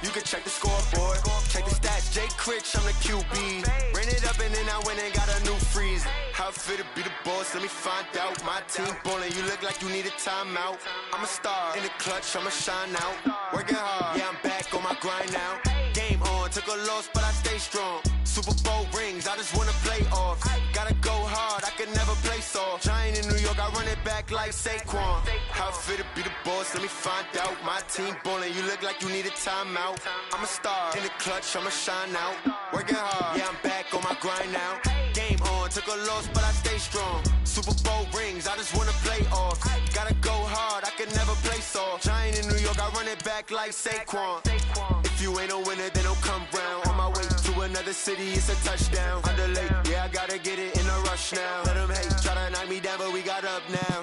You can check the scoreboard, check the stats. Jay Critch, I'm the QB. Ran it up and then I went and got a new freeze. How it feel to be the boss? Let me find out. My team ballin', you look like you need a timeout. I'm a star in the clutch, I'ma shine out. Working hard, yeah, I'm back on my grind now. Game on, took a loss, but I stay strong. Super Bowl rings, I just wanna play off. Gotta go hard, I can never play soft. Giant in New York, I run it back like Saquon. How it feel to be the boss? Let me find out. My team ballin', you look like you need a timeout. I'm a star in the clutch, I'ma shine out. Working hard, yeah, I'm back on my grind now. Game on, took a loss, but I stay strong. Super Bowl rings, I just wanna play off. Gotta go hard, I can never play soft. Giant in New York, I run it back like Saquon. If you ain't a winner, then don't come round. On my way to another city, it's a touchdown. Underlay, yeah, I gotta get it in a rush now. Let them hate, try to knock me down, but we got up now.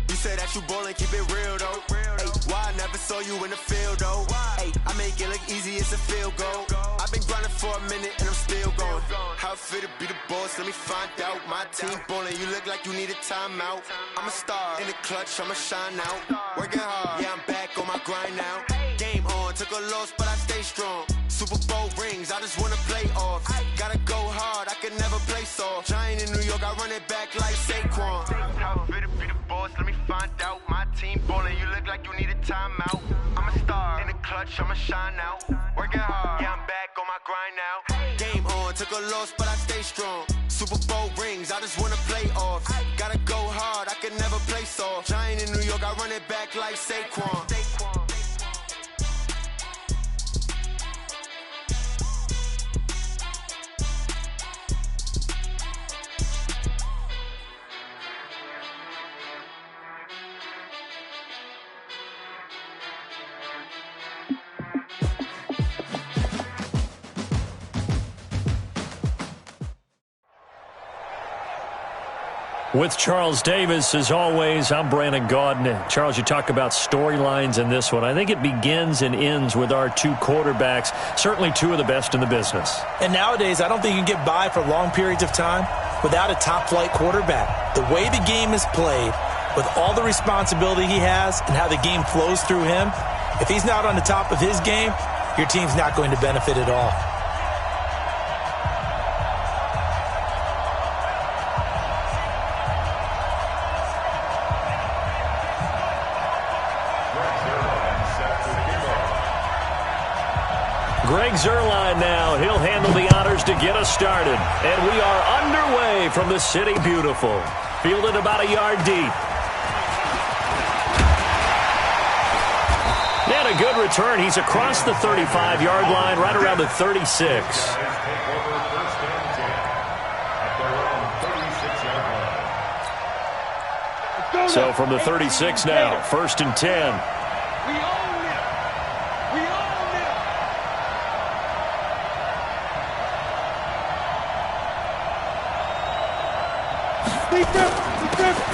You say that you ballin', keep it real though. Hey, why I never saw you in the field though? Hey, I make it look easy, it's a field goal. I've been grinding for a minute and I'm still going. How it feel to be the boss? Let me find out. My team ballin', you look like you need a timeout. I'm a star in the clutch, I'ma shine out. Working hard, yeah, I'm back on my grind now. Game on, took a loss, but I stay strong. Super Bowl rings, I just wanna play off. Gotta go hard, I can never play soft. Giant in New York, I run it back like Saquon. How it feel to be the boss? Let me find out. My team ballin', you look like you need a timeout. I'm a star in the clutch, I'ma shine out. Working hard, yeah, I'm back on my grind now. Game on, took a loss, but I stay strong. Super Bowl rings, I just wanna play off. Gotta go hard, I can never play soft. Giant in New York, I run it back like Saquon. With Charles Davis, as always, I'm Brandon Gaudin. Charles, you talk about storylines in this one. I think it begins and ends with our two quarterbacks, certainly two of the best in the business. And nowadays, I don't think you can get by for long periods of time without a top-flight quarterback. The way the game is played, with all the responsibility he has and how the game flows through him, if he's not on the top of his game, your team's not going to benefit at all. Greg Zuerlein now. He'll handle the honors to get us started. And we are underway from the City Beautiful. Fielded about a yard deep. And a good return. He's across the 35-yard line, right around the 36. So from the 36 now, 1st and 10.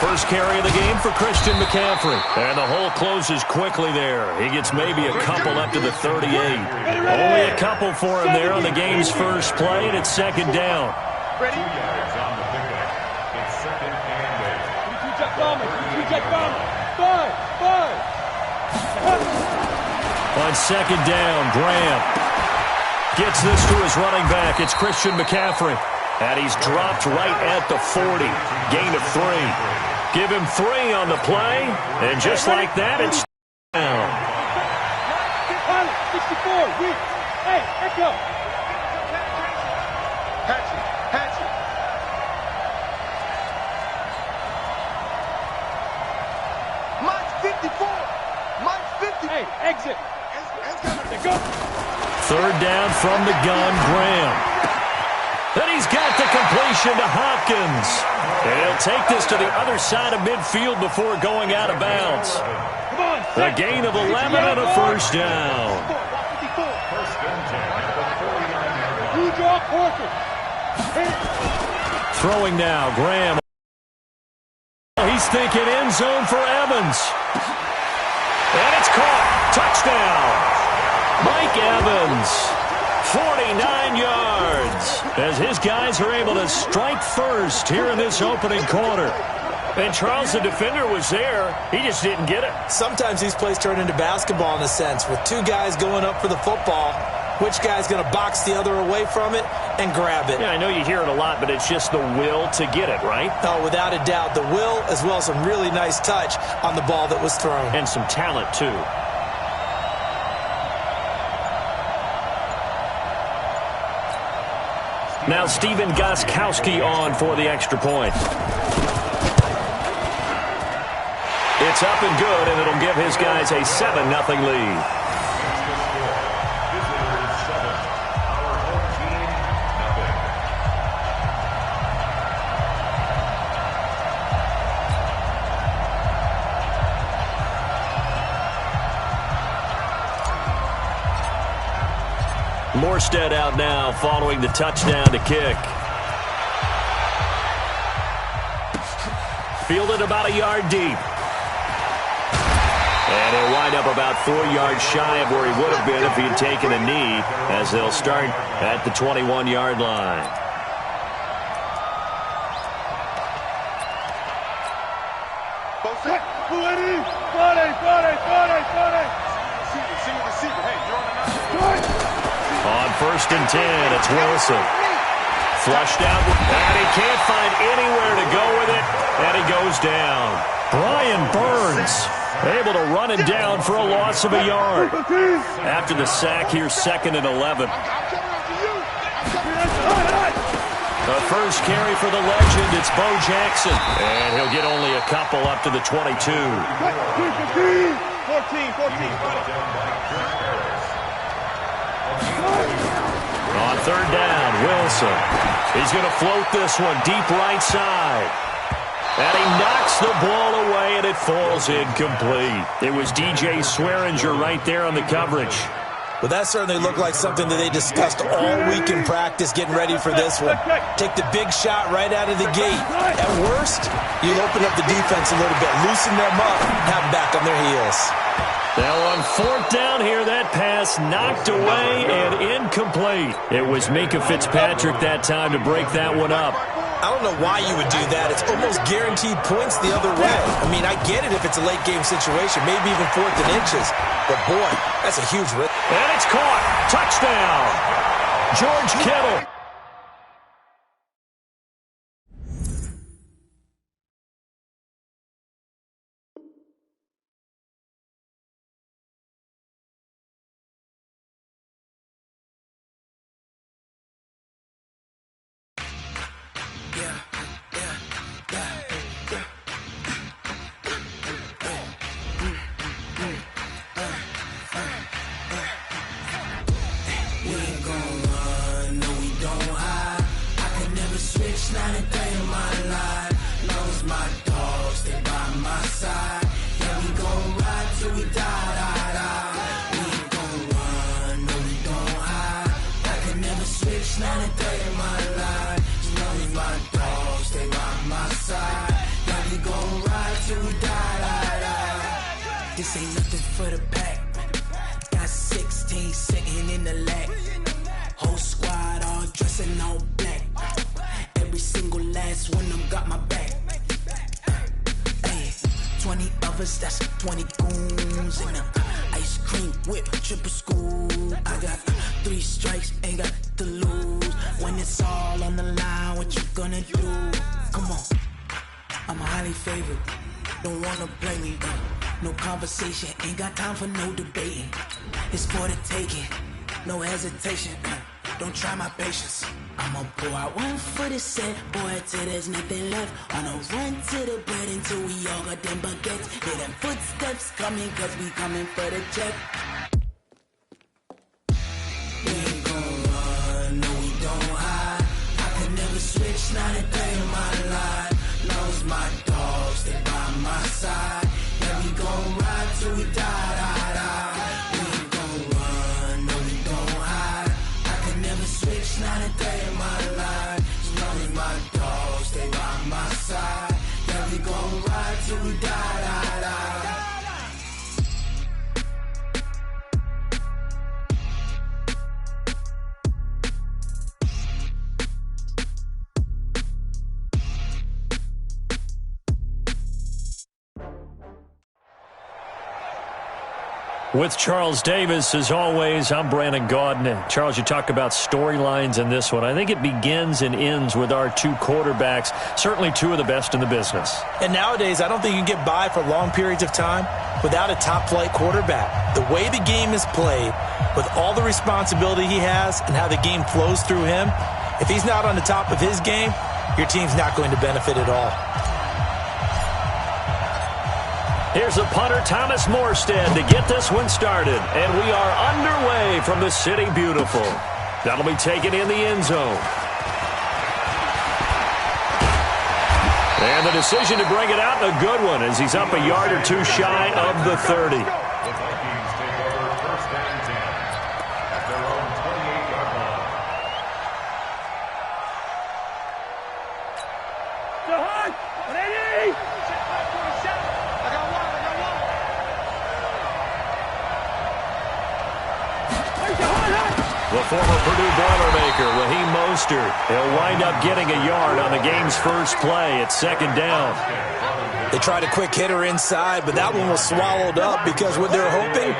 First carry of the game for Christian McCaffrey. And the hole closes quickly there. He gets maybe a couple up to the 38. Only a couple for him there on the game's first play, and it's 2nd down. Ready? 2 yards on the pickup. It's 2nd and 8. On 2nd down, Graham gets this to his running back. It's Christian McCaffrey. And he's dropped right at the 40. Gain of 3. Give him 3 on the play. And just like that, it's down. 64. Hey, let's go. Hatch it. Mine's 54. Mine's 50. Hey, exit. Let's go. 3rd down from the gun, Graham. And he's got the completion to Hopkins. And he'll take this to the other side of midfield before going out of bounds. A gain of 11 and a 1st down. Throwing now, Graham. He's thinking end zone for Evans. And it's caught. Touchdown. Mike Evans. 49 yards as his guys are able to strike first here in this opening quarter. And Charles, the defender, was there. He just didn't get it. Sometimes these plays turn into basketball in a sense, with two guys going up for the football. Which guy's going to box the other away from it and grab it? Yeah, I know you hear it a lot, but it's just the will to get it, right? Oh, without a doubt. The will, as well as some really nice touch on the ball that was thrown. And some talent, too. Now Steven Gostkowski on for the extra point. It's up and good, and it'll give his guys a 7-0 lead. Morstead out now following the touchdown to kick. Fielded about a yard deep. And he'll wind up about 4 yards shy of where he would have been if he had taken a knee, as they'll start at the 21-yard line. On 1st and 10, it's Wilson. Flushed out, and he can't find anywhere to go with it, and he goes down. Brian Burns able to run him down for a loss of a yard. After the sack, here's 2nd and 11. The first carry for the legend, it's Bo Jackson. And he'll get only a couple up to the 22. 14. On 3rd down, Wilson. He's going to float this one deep right side. And he knocks the ball away, and it falls incomplete. It was DJ Swearinger right there on the coverage. Well, that certainly looked like something that they discussed all week in practice getting ready for this one. Take the big shot right out of the gate. At worst, you'll open up the defense a little bit, loosen them up, have them back on their heels. Now on 4th down here, that pass knocked away and incomplete. It was Minka Fitzpatrick that time to break that one up. I don't know why you would do that. It's almost guaranteed points the other way. I mean, I get it if it's a late game situation, maybe even 4th and inches. But boy, that's a huge risk. And it's caught. Touchdown. George Kittle. This ain't nothing for the pack. Got 16 sitting in the lag. Whole squad all dressing all black. Every single last one of them got my back. Hey, 20 of us, that's 20 goons in the ice cream whip, triple scoop. I got 3 strikes, ain't got to lose. When it's all on the line, what you gonna do? Come on, I'm highly favored. Don't wanna play me, no conversation, ain't got time for no debating. It's for the taking, no hesitation. Don't try my patience. I'ma pour out one for the set, boy, till there's nothing left. On a run to the bread until we all got them baguettes. Hear them footsteps coming, cause we coming for the check. We ain't gon' run, no we don't hide. I could never switch, not a day in my life. Long as my dogs stay by my side. Yeah, we gon' ride till we die, die, die. We ain't gon' run, no we don't hide. I could never switch, not a day in my life. As long as my dogs stay by my side. Yeah, we gon' ride till we die, die, die. With Charles Davis, as always, I'm Brandon Gaudin. Charles, you talk about storylines in this one. I think it begins and ends with our two quarterbacks, certainly two of the best in the business. And nowadays, I don't think you can get by for long periods of time without a top-flight quarterback. The way the game is played, with all the responsibility he has and how the game flows through him, if he's not on the top of his game, your team's not going to benefit at all. Here's the punter, Thomas Morstead, to get this one started. And we are underway from the City Beautiful. That'll be taken in the end zone. And the decision to bring it out, a good one, as he's up a yard or two shy of the 30. The Vikings take over first and 10 at their own 28-yard line. The former Purdue Boilermaker, Raheem Mostert. He'll wind up getting a yard on the game's first play. It's second down. They tried a quick hitter inside, but that one was swallowed up because what they're hoping,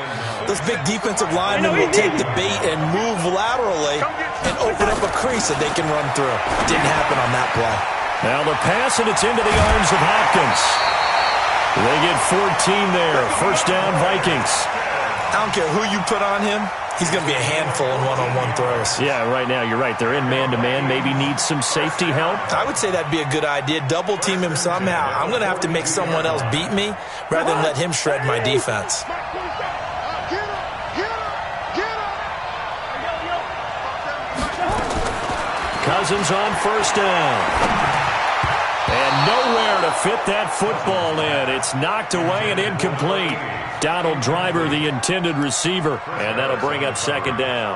this big defensive lineman will take the bait and move laterally and open up a crease that they can run through. Didn't happen on that play. Now the pass, and it's into the arms of Hopkins. They get 14 there. First down, Vikings. I don't care who you put on him. He's going to be a handful in one-on-one throws. Yeah, right now, you're right. They're in man-to-man. Maybe need some safety help. I would say that'd be a good idea. Double-team him somehow. I'm going to have to make someone else beat me rather than let him shred my defense. Cousins on first down. And nowhere to fit that football in. It's knocked away and incomplete. Donald Driver, the intended receiver, and that'll bring up second down.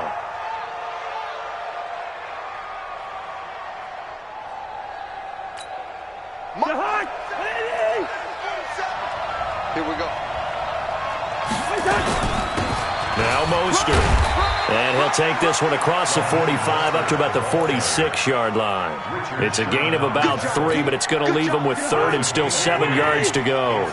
Here we go. Now Mostert. And he'll take this one across the 45 up to about the 46-yard line. It's a gain of about 3, but it's going to leave him with third and still 7 yards to go.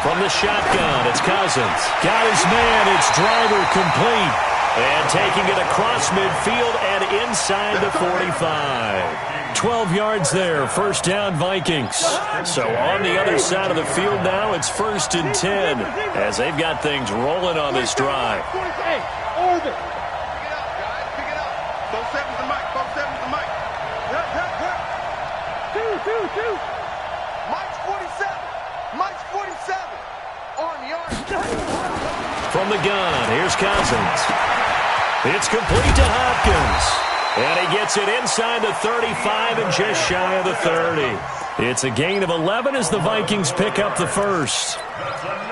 From the shotgun, it's Cousins. Got his man, it's Driver complete. And taking it across midfield and inside the 45. 12 yards there, first down Vikings. So on the other side of the field now, it's first and 10 as they've got things rolling on this drive. Hey, Orbit. Pick it up, guys. Pick it up. 4-7's the mic. 4-7's the mic. Two. Mike's 47. Mike's 47. On yard. From the gun, here's Cousins. It's complete to Hopkins. And he gets it inside the 35 and just shy of the 30. It's a gain of 11 as the Vikings pick up the first.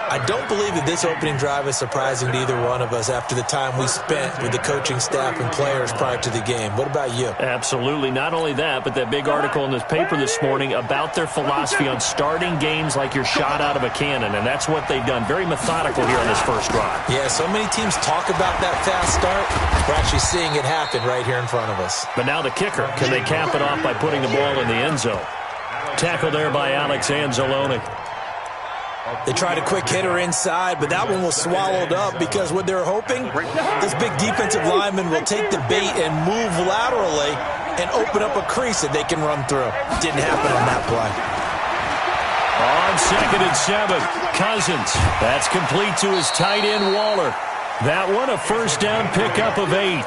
I don't believe that this opening drive is surprising to either one of us after the time we spent with the coaching staff and players prior to the game. What about you? Absolutely. Not only that, but that big article in this paper this morning about their philosophy on starting games like you're shot out of a cannon, and that's what they've done. Very methodical here on this first drive. Yeah, so many teams talk about that fast start. We're actually seeing it happen right here in front of us. But now the kicker. Can they cap it off by putting the ball in the end zone? Tackle there by Alex Anzalone. They tried a quick hitter inside, but that one was swallowed up because what they're hoping, this big defensive lineman will take the bait and move laterally and open up a crease that they can run through. Didn't happen on that play. On second and 7, Cousins. That's complete to his tight end, Waller. That one a first down pickup of 8.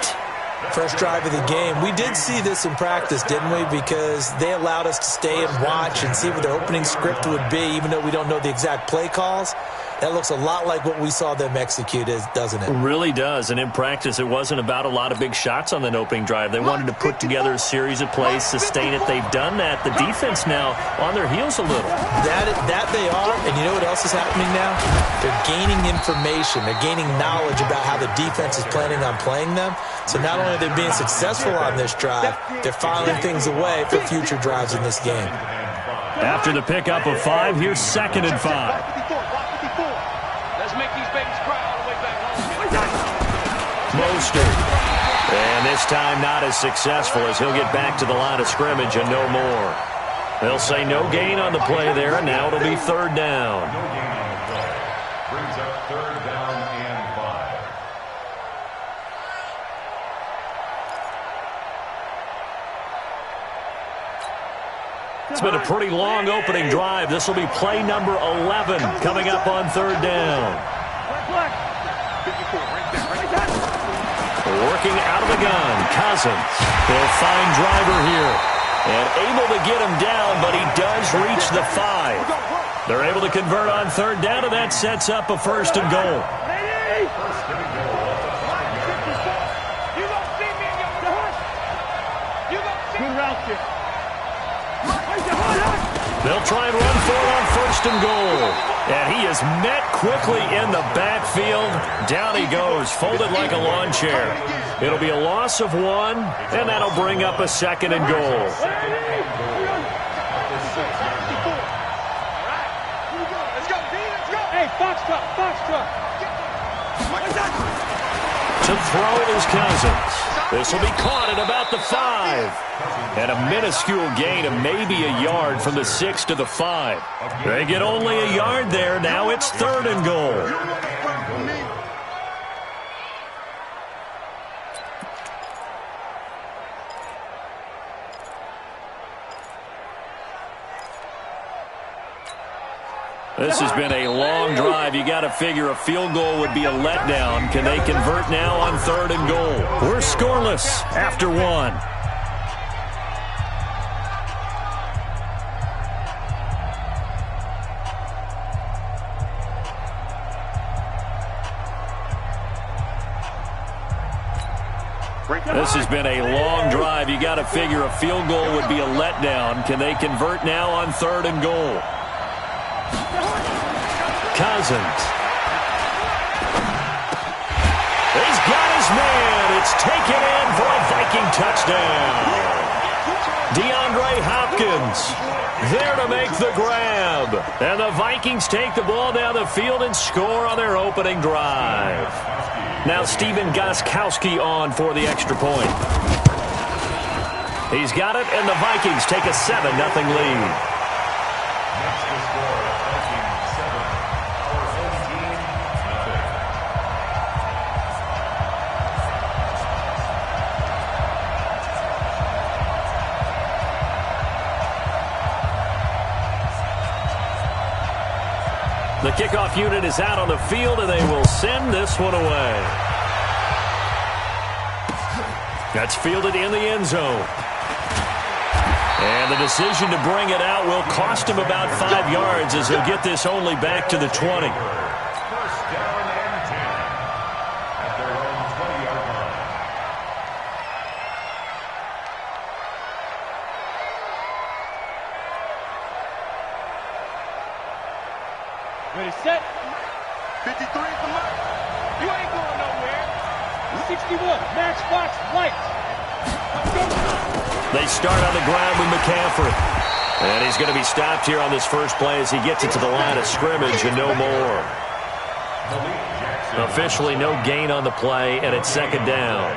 First drive of the game. We did see this in practice, didn't we? Because they allowed us to stay and watch and see what their opening script would be, even though we don't know the exact play calls. That looks a lot like what we saw them execute, doesn't it? It really does. And in practice, it wasn't about a lot of big shots on that opening drive. They wanted to put together a series of plays, sustain it. They've done that. The defense now on their heels a little. That they are. And you know what else is happening now? They're gaining information. They're gaining knowledge about how the defense is planning on playing them. So not only are they being successful on this drive, they're filing things away for future drives in this game. After the pickup of 5, here's second and 5. Mostert. And this time not as successful as he'll get back to the line of scrimmage and no more. They'll say no gain on the play there, and now it'll be third down. No gain on the play. Brings up third down and 5. It's been a pretty long opening drive. This will be play number 11 coming up on third down. Working out of the gun, Cousins. They'll find Driver here. And able to get him down, but he does reach the 5. They're able to convert on third down, and that sets up a first and goal. They'll try and run for it on first and goal. And he is met quickly in the backfield. Down he goes, folded like a lawn chair. It'll be a loss of 1, and that'll bring up a second and goal. Hey, box truck. To throw is Cousins. This will be caught at about the 5. And a minuscule gain of maybe a yard from the 6 to the 5. They get only a yard there. Now it's third and goal. This has been a long drive. You got to figure a field goal would be a letdown. Can they convert now on third and goal? We're scoreless after 1. This has been a long drive. You got to figure a field goal would be a letdown. Can they convert now on third and goal? Cousins. He's got his man. It's taken in for a Viking touchdown. DeAndre Hopkins there to make the grab. And the Vikings take the ball down the field and score on their opening drive. Now Steven Gostkowski on for the extra point. He's got it, and the Vikings take a 7-0 lead. The kickoff unit is out on the field, and they will send this one away. That's fielded in the end zone. And the decision to bring it out will cost him about 5 yards as he'll get this only back to the 20. First down and 10 at their own 20-yard line. Ready, set. 53 is the mark. You ain't going nowhere. 61, matchbox, lights. They start on the ground with McCaffrey. And he's going to be stopped here on this first play as he gets it to the line of scrimmage and no more. Officially no gain on the play, and it's second down.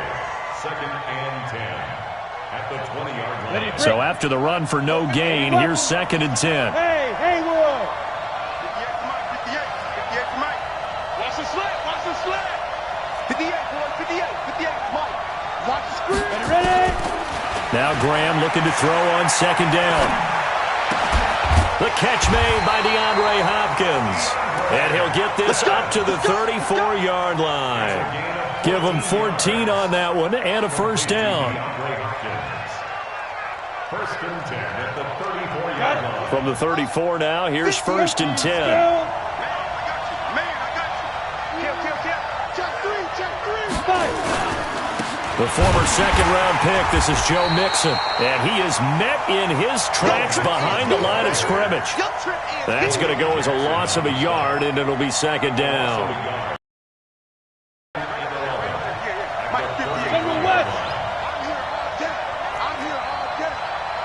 Second and 10 at the 20-yard line. So after the run for no gain, here's second and 10. Hey, Haywood. 58, Mike. Watch the slant. 58, boy, 58, Mike. Watch the screen. Ready? Now Graham looking to throw on second down. The catch made by DeAndre Hopkins. And he'll get this up to the 34-yard line. Give him 14 on that one and a first down. First and 10 at the 34-yard line. From the 34 now, here's first and 10. The former second-round pick, this is Joe Mixon. And he is met in his tracks behind the line of scrimmage. That's going to go as a loss of a yard, and it'll be second down.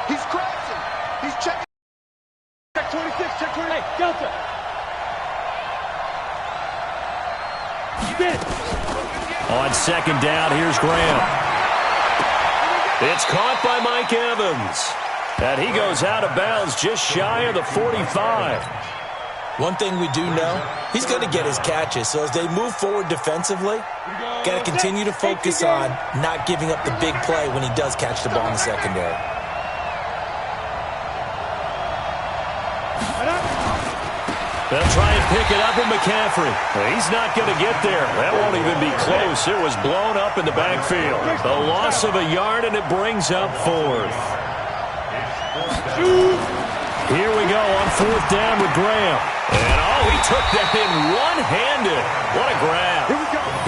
He's crashing. He's checking. Check 26, check 28. Delta. On second down, here's Graham. It's caught by Mike Evans. And he goes out of bounds just shy of the 45. One thing we do know, he's going to get his catches. So as they move forward defensively, got to continue to focus on not giving up the big play when he does catch the ball in the secondary. They'll try and pick it up with McCaffrey. He's not going to get there. That won't even be close. It was blown up in the backfield. A loss of a yard, and it brings up fourth. Here we go on fourth down with Graham. And, he took that in one-handed. What a grab.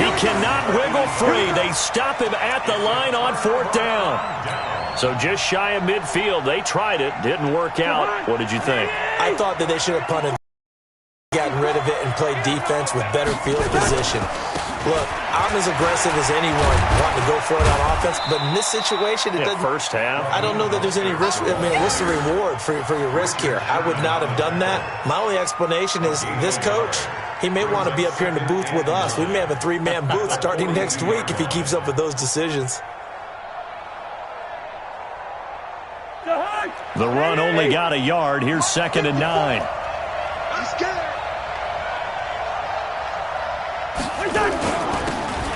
He cannot wiggle free. They stop him at the line on fourth down. So just shy of midfield. They tried it. Didn't work out. What did you think? I thought that they should have punted, gotten rid of it, and played defense with better field position. Look, I'm as aggressive as anyone wanting to go for it on offense, but in this situation, it doesn't. First half. I don't know that there's any risk. I mean, what's the reward for your risk here? I would not have done that. My only explanation is this coach, he may want to be up here in the booth with us. We may have a three-man booth starting next week if he keeps up with those decisions. The run only got a yard. Here's 2nd and 9.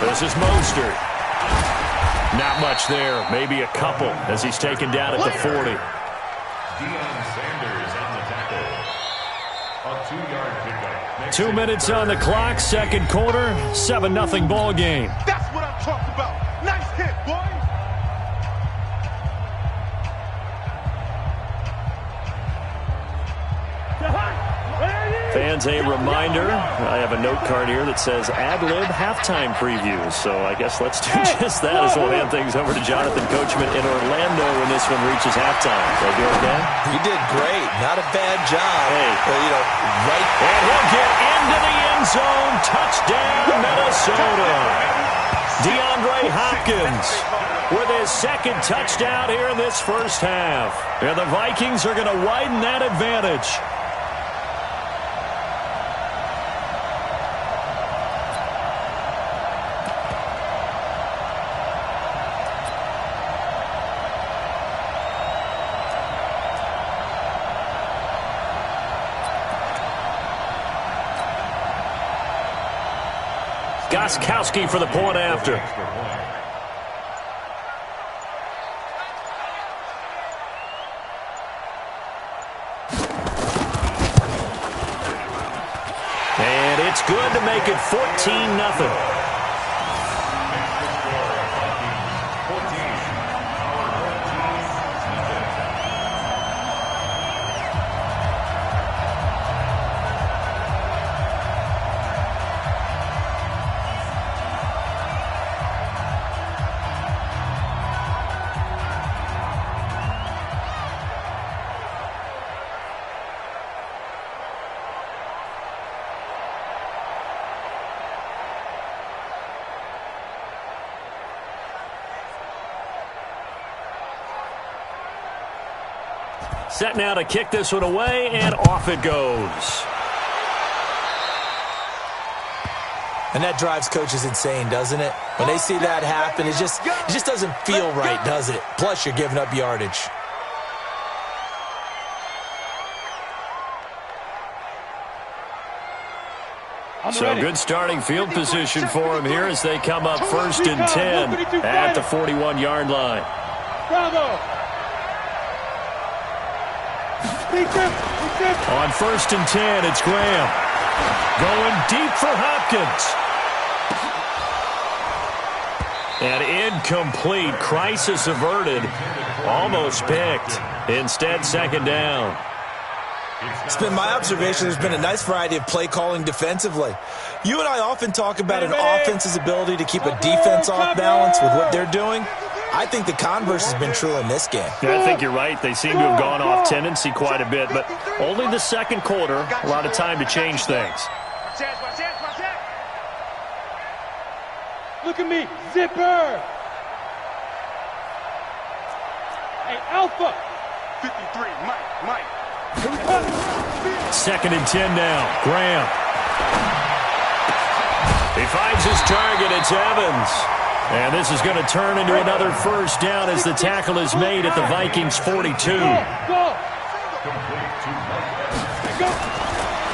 This is Mostert. Not much there. Maybe a couple as he's taken down at the 40. Deion Sanders on the tackle. A 2-yard pickup. 2 minutes on the clock. Second quarter. 7-0 ball game. That's what I'm talking about. Nice hit, boy. Fans, a reminder, I have a note card here that says ad-lib halftime previews. So I guess let's do just that as we'll hand things over to Jonathan Coachman in Orlando when this one reaches halftime. Did I do okay? You did great. Not a bad job. Hey. But, right. And he'll get into the end zone. Touchdown, Minnesota. DeAndre Hopkins with his second touchdown here in this first half. And the Vikings are going to widen that advantage. Gostkowski for the point after. And it's good to make it 14-0. Set now to kick this one away, and off it goes. And that drives coaches insane, doesn't it? When they see that happen, it just doesn't feel right, does it? Plus, you're giving up yardage. So good starting field position for him here as they come up 1st and 10 at the 41-yard line. Bravo. On 1st and 10, it's Graham. Going deep for Hopkins. And incomplete. Crisis averted. Almost picked. Instead, 2nd down. It's been my observation there's been a nice variety of play calling defensively. You and I often talk about an offense's ability to keep a defense off balance with what they're doing. I think the converse has been true in this game. Yeah, I think you're right. They seem to have gone off tendency quite a bit, but only the second quarter, a lot of time to change things. Look at me, zipper. Hey, Alpha. 53, Mike. 2nd and 10 now. Graham. He finds his target. It's Evans. And this is going to turn into another first down as the tackle is made at the Vikings 42.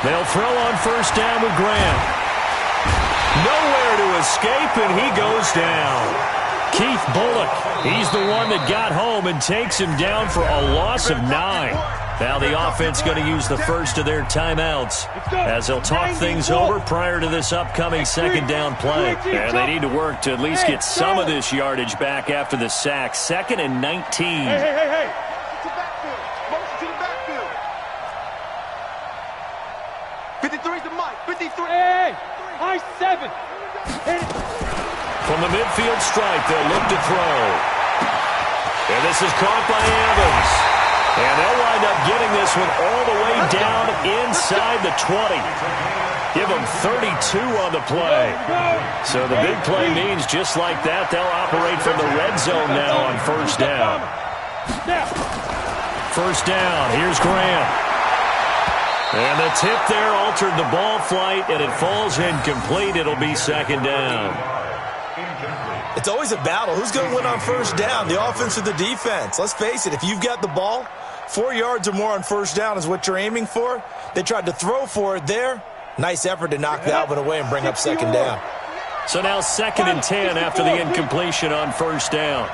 They'll throw on first down with Graham. Nowhere to escape, and he goes down. Keith Bullock, he's the one that got home and takes him down for a loss of 9. Now the offense going to use the first of their timeouts as they'll talk things over prior to this upcoming second down play. And they need to work to at least get some of this yardage back after the sack. 2nd and 19. Hey. Motion to the backfield. 53 to Mike. 53. Hey, high 7. From the midfield stripe, they'll look to throw. And this is caught by Evans. And they'll wind up getting this one all the way down inside the 20. Give them 32 on the play. So the big play means just like that, they'll operate from the red zone now on first down. First down, here's Graham. And the tip there altered the ball flight, and it falls incomplete. It'll be second down. It's always a battle. Who's going to win on first down, the offense or the defense? Let's face it, if you've got the ball, 4 yards or more on first down is what you're aiming for. They tried to throw for it there. Nice effort to knock that one away and bring up second down. So now 2nd and 10 after the incompletion on first down.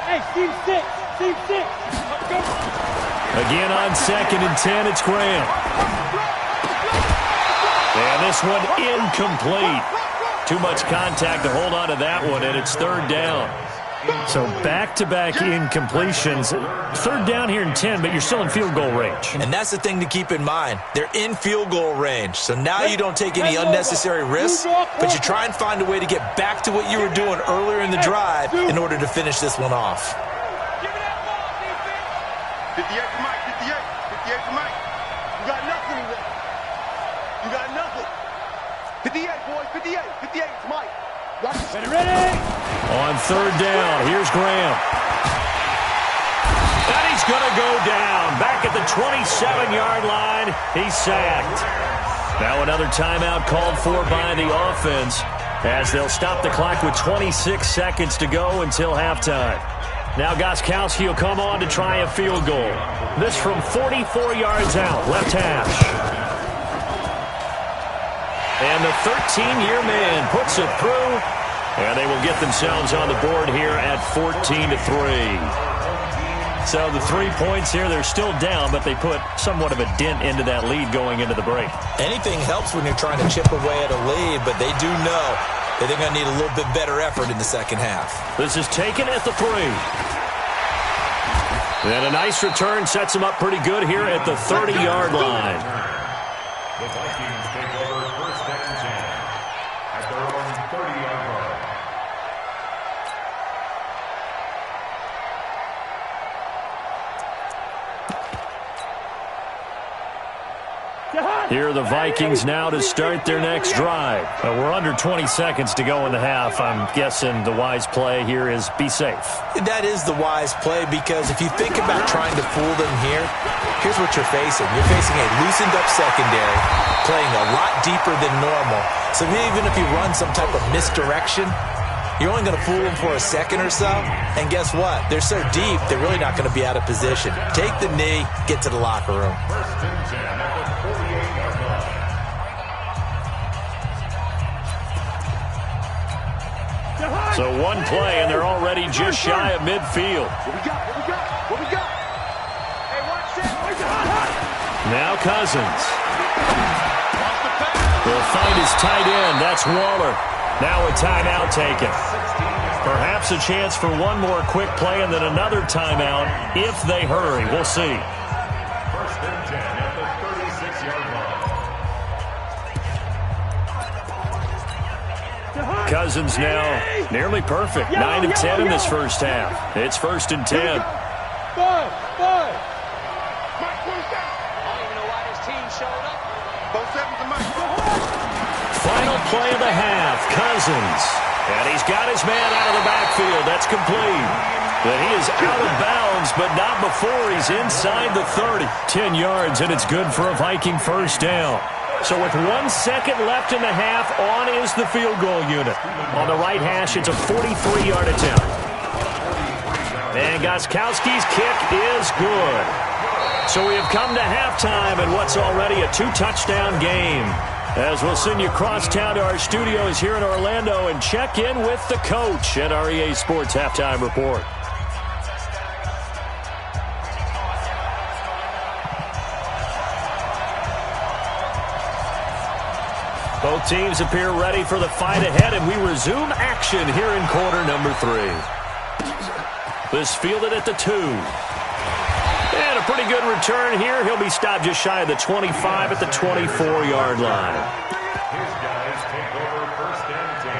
Hey, team 6. Again on 2nd and 10, it's Graham. And this one incomplete. Too much contact to hold on to that one, and it's third down. So back-to-back incompletions. Third down here in 10, but you're still in field goal range. And that's the thing to keep in mind. They're in field goal range. So now you don't take any unnecessary risks, but you try and find a way to get back to what you were doing earlier in the drive in order to finish this one off. 58 for Mike. 58 for Mike. You got nothing in there. You got nothing. 58, boys. 58 for Mike. Ready? On third down, here's Graham. And he's going to go down. Back at the 27-yard line, he's sacked. Now another timeout called for by the offense as they'll stop the clock with 26 seconds to go until halftime. Now Gostkowski will come on to try a field goal. This from 44 yards out, left hash. And the 13-year man puts it through, and they will get themselves on the board here at 14-3. So the 3 points here, they're still down, but they put somewhat of a dent into that lead going into the break. Anything helps when you're trying to chip away at a lead, but they do know that they're going to need a little bit better effort in the second half. This is taken at the 3. And a nice return sets them up pretty good here at the 30-yard line. The Vikings take over first and 10 at their own 30-yard line. Here are the Vikings now to start their next drive. We're under 20 seconds to go in the half. I'm guessing the wise play here is be safe. That is the wise play, because if you think about trying to fool them here, here's what you're facing. You're facing a loosened up secondary, playing a lot deeper than normal. So even if you run some type of misdirection, you're only going to fool them for a second or so. And guess what? They're so deep, they're really not going to be out of position. Take the knee, get to the locker room. First and 10 at the 48-yard line. So one play, and they're already just shy of midfield. What we got? Hey, watch that. Now Cousins. Will find his tight end. That's Waller. Now a timeout taken. Perhaps a chance for one more quick play and then another timeout if they hurry. We'll see. First and 10 at the 36-yard line. Cousins now nearly perfect. 9 of 10 in this first half. It's first and 10. Five. Mike, where's that? I don't even know why this team showed up. Both sevens to Mike. Final play of the half, Cousins. And he's got his man out of the backfield. That's complete. But he is out of bounds, but not before he's inside the 30. 10 yards, and it's good for a Viking first down. So with 1 second left in the half, on is the field goal unit. On the right hash, it's a 43-yard attempt. And Gostkowski's kick is good. So we have come to halftime in what's already a 2-touchdown game. As we'll send you across town to our studios here in Orlando and check in with the coach at our EA Sports Halftime Report. Both teams appear ready for the fight ahead, and we resume action here in quarter number 3. This fielded at the 2. And a pretty good return here. He'll be stopped just shy of the 25 at the 24-yard line. His guys take over first and 10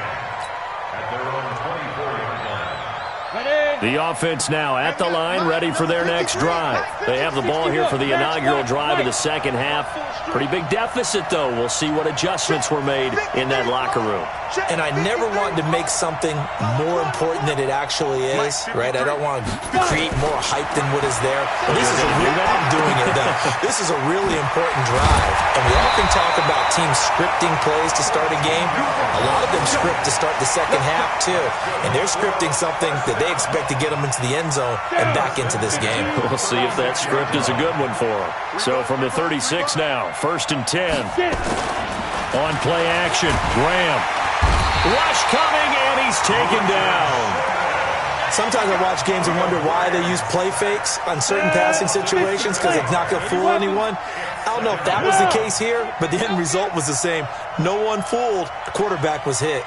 at their own 24-yard line. The offense now at the line, ready for their next drive. They have the ball here for the inaugural drive of the second half. Pretty big deficit, though. We'll see what adjustments were made in that locker room. And I never want to make something more important than it actually is, right? I don't want to create more hype than what is there. This is I'm doing it, though. This is a really important drive. And we often talk about teams scripting plays to start a game. A lot of them script to start the second half, too. And they're scripting something that they expect to get them into the end zone and back into this game. We'll see if that script is a good one for them. So from the 36 now, 1st and 10. On play action, Graham. Rush coming, and he's taken down. Sometimes I watch games and wonder why they use play fakes on certain passing situations because it's not going to fool anyone. I don't know if that was the case here, but the end result was the same. No one fooled. The quarterback was hit.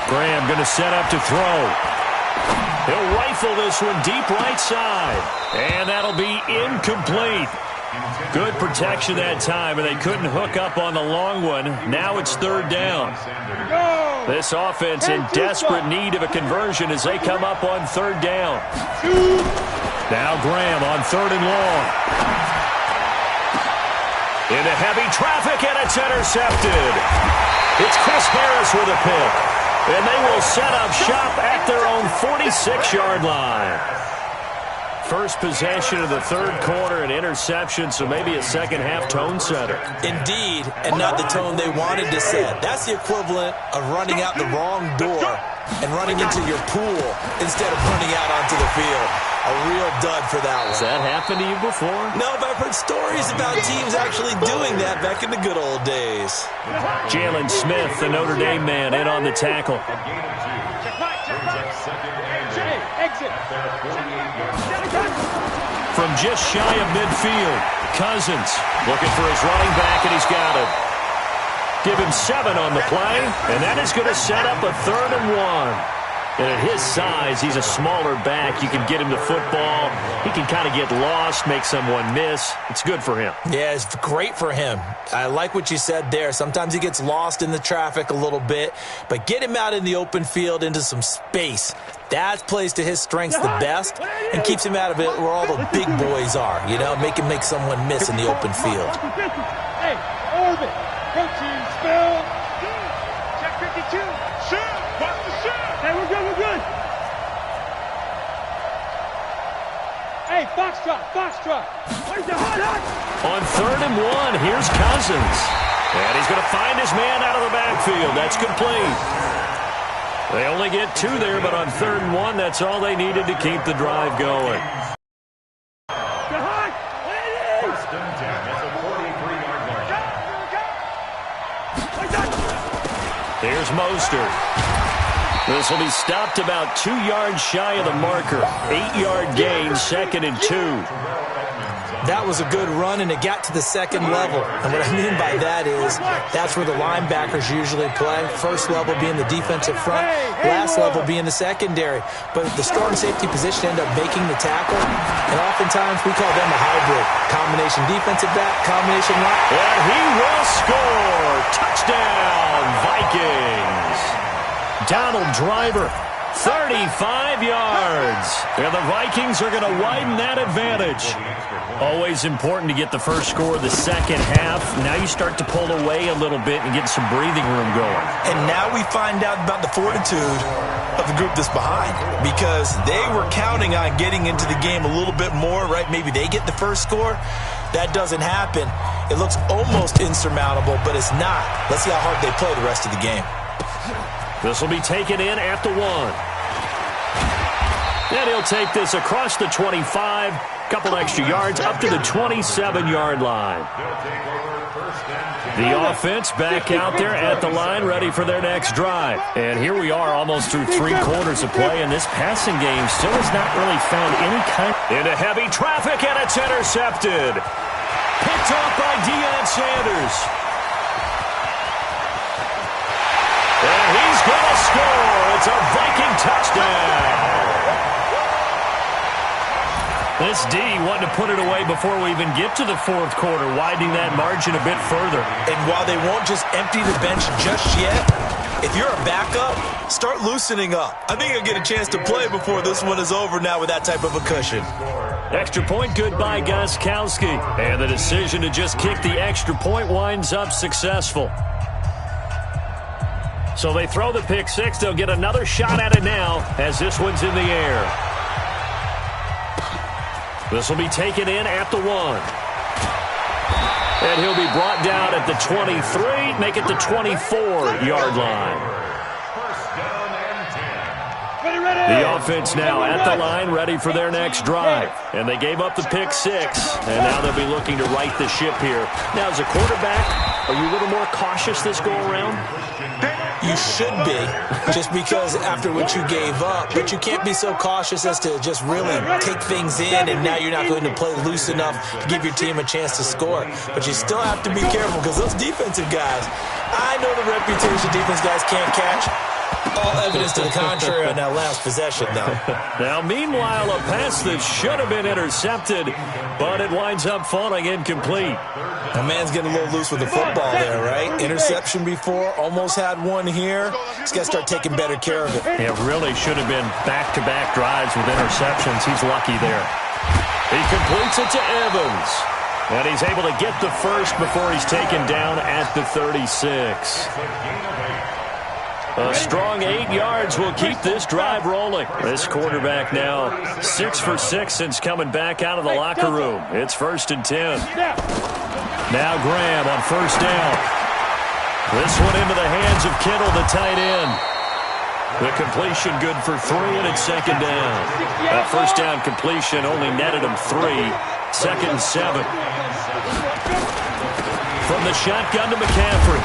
Graham going to set up to throw. He'll rifle this one deep right side. And that'll be incomplete. Good protection that time, and they couldn't hook up on the long one. Now it's 3rd down. This offense in desperate need of a conversion as they come up on 3rd down. Now Graham on 3rd and long. Into heavy traffic, and it's intercepted. It's Chris Harris with a pick. And they will set up shop at their own 46-yard line. First possession of the 3rd quarter, an interception, so maybe a second-half tone setter. Indeed, and not the tone they wanted to set. That's the equivalent of running out the wrong door and running into your pool instead of running out onto the field. A real dud for that one. Has that happened to you before? No, but I've heard stories about teams actually doing that back in the good old days. Jalen Smith, the Notre Dame man, in on the tackle. From just shy of midfield, Cousins looking for his running back, and he's got it. Give him 7 on the play, and that is going to set up a 3rd and 1. And at his size, he's a smaller back. You can get him the football. He can kind of get lost, make someone miss. It's good for him. Yeah, it's great for him. I like what you said there. Sometimes he gets lost in the traffic a little bit, but get him out in the open field into some space. That plays to his strengths the best and keeps him out of it where all the big boys are, you know, make him make someone miss in the open field. Hey, orbit, protein spill. Check 52. Shoot, watch the shoot. Hey, we're good, we're good. Hey, Foxtrot. Where's the hot? On 3rd and 1, here's Cousins. And he's going to find his man out of the backfield. That's complete. They only get 2 there, but on 3rd and 1, that's all they needed to keep the drive going. First and 10 at the 43-yard line. Here's Mostert. This will be stopped about 2 yards shy of the marker. 8-yard gain, 2nd and 2. That was a good run, and it got to the second level. And what I mean by that is that's where the linebackers usually play. First level being the defensive front, last level being the secondary. But the strong safety position end up making the tackle, and oftentimes we call them a hybrid. Combination defensive back, combination line. And he will score. Touchdown, Vikings. Donald Driver, 35 yards. And the Vikings are going to widen that advantage. Always important to get the first score of the second half. Now you start to pull away a little bit and get some breathing room going. And now we find out about the fortitude of the group that's behind, because they were counting on getting into the game a little bit more, right? Maybe they get the first score. That doesn't happen. It looks almost insurmountable, but it's not. Let's see how hard they play the rest of the game. This will be taken in at the 1. And he'll take this across the 25, couple extra yards, up to the 27-yard line. The offense back out there at the line, ready for their next drive. And here we are almost through 3 quarters of play, and this passing game still has not really found any kind. Into heavy traffic, and it's intercepted. Picked off by Deion Sanders. And he's going to score. It's a Viking touchdown. This D wanting to put it away before we even get to the 4th quarter, widening that margin a bit further. And while they won't just empty the bench just yet, if you're a backup, start loosening up. I think you'll get a chance to play before this one is over now with that type of a cushion. Extra point good by Gostkowski. And the decision to just kick the extra point winds up successful. So they throw the pick 6. They'll get another shot at it now as this one's in the air. This will be taken in at the 1. And he'll be brought down at the 23, make it the 24-yard line. The offense now at the line, ready for their next drive. And they gave up the pick 6, and now they'll be looking to right the ship here. Now, as a quarterback, are you a little more cautious this go-around? You should be, just because after what you gave up. But you can't be so cautious as to just really take things in, and now you're not going to play loose enough to give your team a chance to score. But you still have to be careful, because those defensive guys, I know the reputation defense guys can't catch. All evidence to the contrary on that last possession, though. Now, meanwhile, a pass that should have been intercepted, but it winds up falling incomplete. A man's getting a little loose with the football there, right? Interception before, almost had one here. He's got to start taking better care of it. It really should have been back-to-back drives with interceptions. He's lucky there. He completes it to Evans. And he's able to get the first before he's taken down at the 36. A strong 8 yards will keep this drive rolling. This quarterback now 6 for 6 since coming back out of the locker room. It's 1st and 10. Now Graham on 1st down. This one into the hands of Kittle, the tight end. The completion good for 3, and it's 2nd down. That 1st down completion only netted him 3. 2nd and 7. From the shotgun to McCaffrey.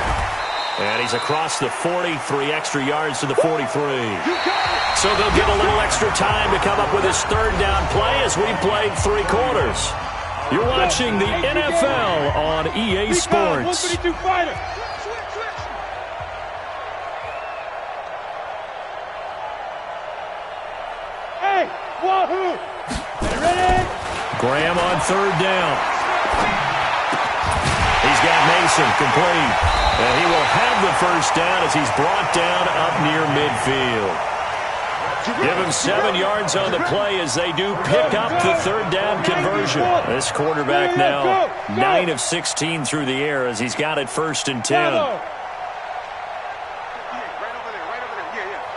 And he's across the 40, 3 extra yards to the 43. So they'll get a little extra time to come up with his 3rd down play as we played 3 quarters. You're watching the NFL on EA Sports. Hey, wahoo! Ready? Graham on 3rd down. He's got Mason complete. And he will have the 1st down as he's brought down up near midfield. Give him 7 yards on the play as they do pick up the 3rd down conversion. This quarterback now 9 of 16 through the air as he's got it 1st and 10. Right over there.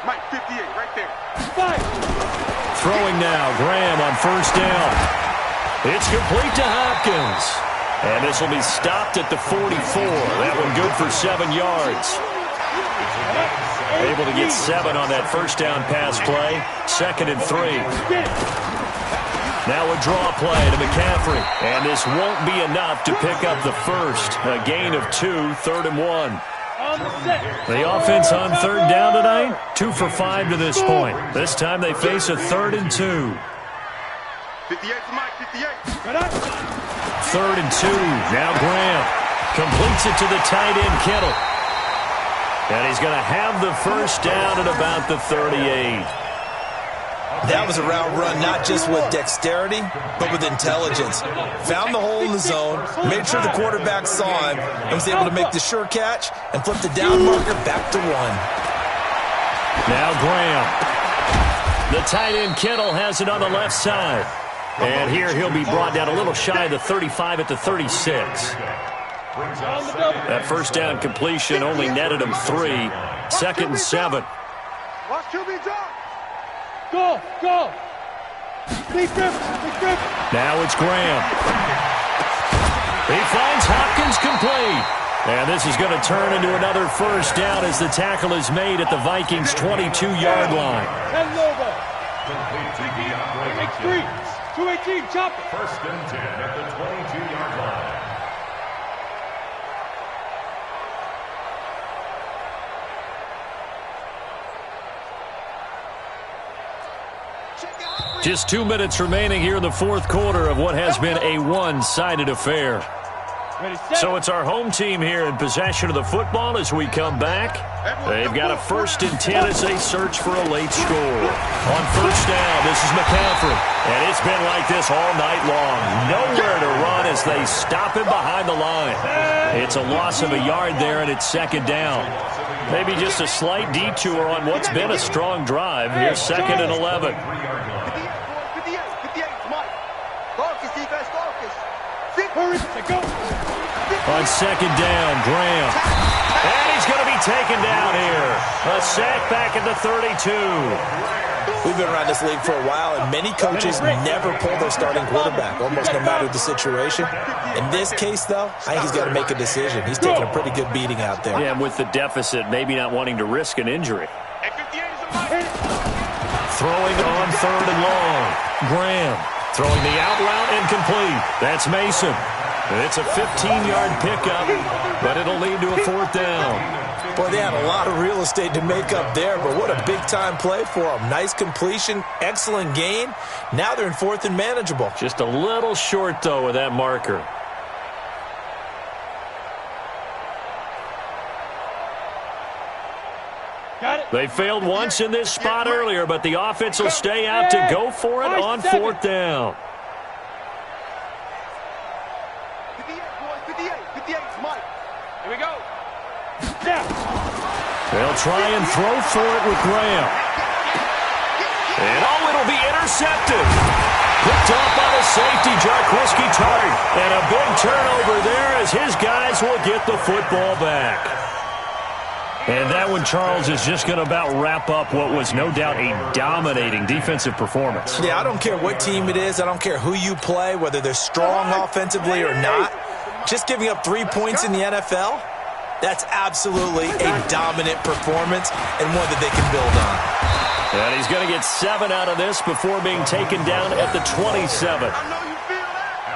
Mike, 58, right there. Throwing now, Graham on 1st down. It's complete to Hopkins. And this will be stopped at the 44. That one good for 7 yards. Able to get 7 on that 1st down pass play. 2nd and 3. Now a draw play to McCaffrey. And this won't be enough to pick up the 1st. A gain of 2, 3rd and 1. The offense on 3rd down tonight, 2 for 5 to this point. This time they face a 3rd and 2. 58 for Mike, 58. 3rd and 2. Now Graham completes it to the tight end Kittle. And he's going to have the 1st down at about the 38. That was a route run not just with dexterity, but with intelligence. Found the hole in the zone, made sure the quarterback saw him, and was able to make the sure catch and flip the down marker back to 1. Now Graham. The tight end Kittle has it on the left side. And here he'll be brought down a little shy of the 35 at the 36. That 1st down completion only netted him 3. 2nd and 7. Watch QB drop. Go, go. Big grip, big grip. Now it's Graham. He finds Hopkins complete. And this is going to turn into another first down as the tackle is made at the Vikings' 22-yard line. And Lobo. Take 3. 218, chop it. First and 10 at the 22-yard line. Just 2 minutes remaining here in the fourth quarter of what has been a one-sided affair. So it's our home team here in possession of the football as we come back. They've got a 1st and 10 as they search for a late score. On first down, this is McCaffrey. And it's been like this all night long. Nowhere to run as they stop him behind the line. It's a loss of a yard there, and it's 2nd down. Maybe just a slight detour on what's been a strong drive. Here's 2nd and 11. On 2nd down, Graham. And he's going to be taken down here. A sack back at the 32. We've been around this league for a while, and many coaches never pull their starting quarterback, almost no matter the situation. In this case, though, I think he's got to make a decision. He's taking a pretty good beating out there. Yeah, and with the deficit, maybe not wanting to risk an injury. Throwing on 3rd and long. Graham throwing the out route incomplete. That's Mason. It's a 15-yard pickup, but it'll lead to a 4th down. Boy, they had a lot of real estate to make up there, but what a big-time play for them. Nice completion, excellent gain. Now they're in 4th and manageable. Just a little short, though, with that marker. Got it. They failed once in this spot earlier, but the offense will stay out to go for it on 4th down. 58, Mike. Here we go. Now. They'll try and throw for it with Graham. And it'll be intercepted. Picked off by the safety, Jarquiski Tart. And a big turnover there as his guys will get the football back. And that one, Charles, is just going to about wrap up what was no doubt a dominating defensive performance. Yeah, I don't care what team it is. I don't care who you play, whether they're strong offensively or not. Just giving up 3 points in the NFL, that's absolutely a dominant performance and one that they can build on. And he's going to get 7 out of this before being taken down at the 27.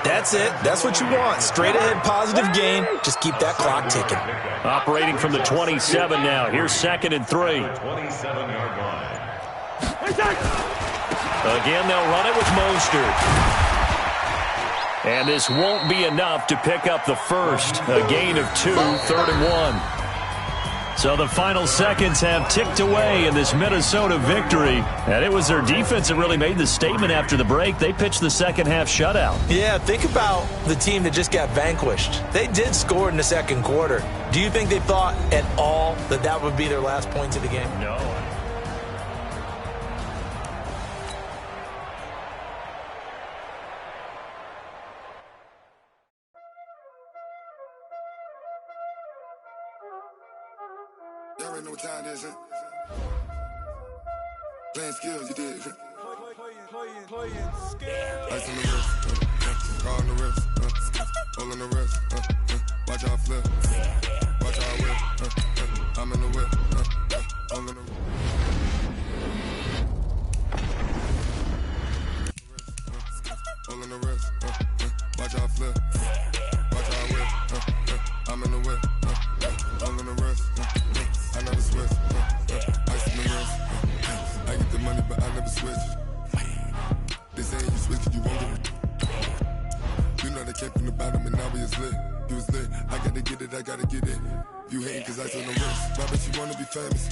That's it. That's what you want. Straight ahead positive gain. Just keep that clock ticking. Operating from the 27 now. Here's 2nd and 3. 27-yard line. Again, they'll run it with Mostert. And this won't be enough to pick up the first. A gain of 2, 3rd and 1. So the final seconds have ticked away in this Minnesota victory. And it was their defense that really made the statement after the break. They pitched the second half shutout. Yeah, think about the team that just got vanquished. They did score in the second quarter. Do you think they thought at all that that would be their last points of the game? No. Y'all already know what time it is, huh? Playing skills, you did. Playing skills. Ice on the wrist, car on the wrist, hole in the wrist, watch how I flip, watch how I whip, I'm in the whip, hole in the wrist. Hole in the wrist, watch how I flip, watch how I whip, I'm in the whip, hole in the wrist, I never switch, ice in the wrist, I get the money but I never switch. They say you switch it, you won't get it. You know they came from the bottom and now we is lit. You was lit, I gotta get it, I gotta get it. You hating cause ice on the wrist. Why bet you wanna be famous,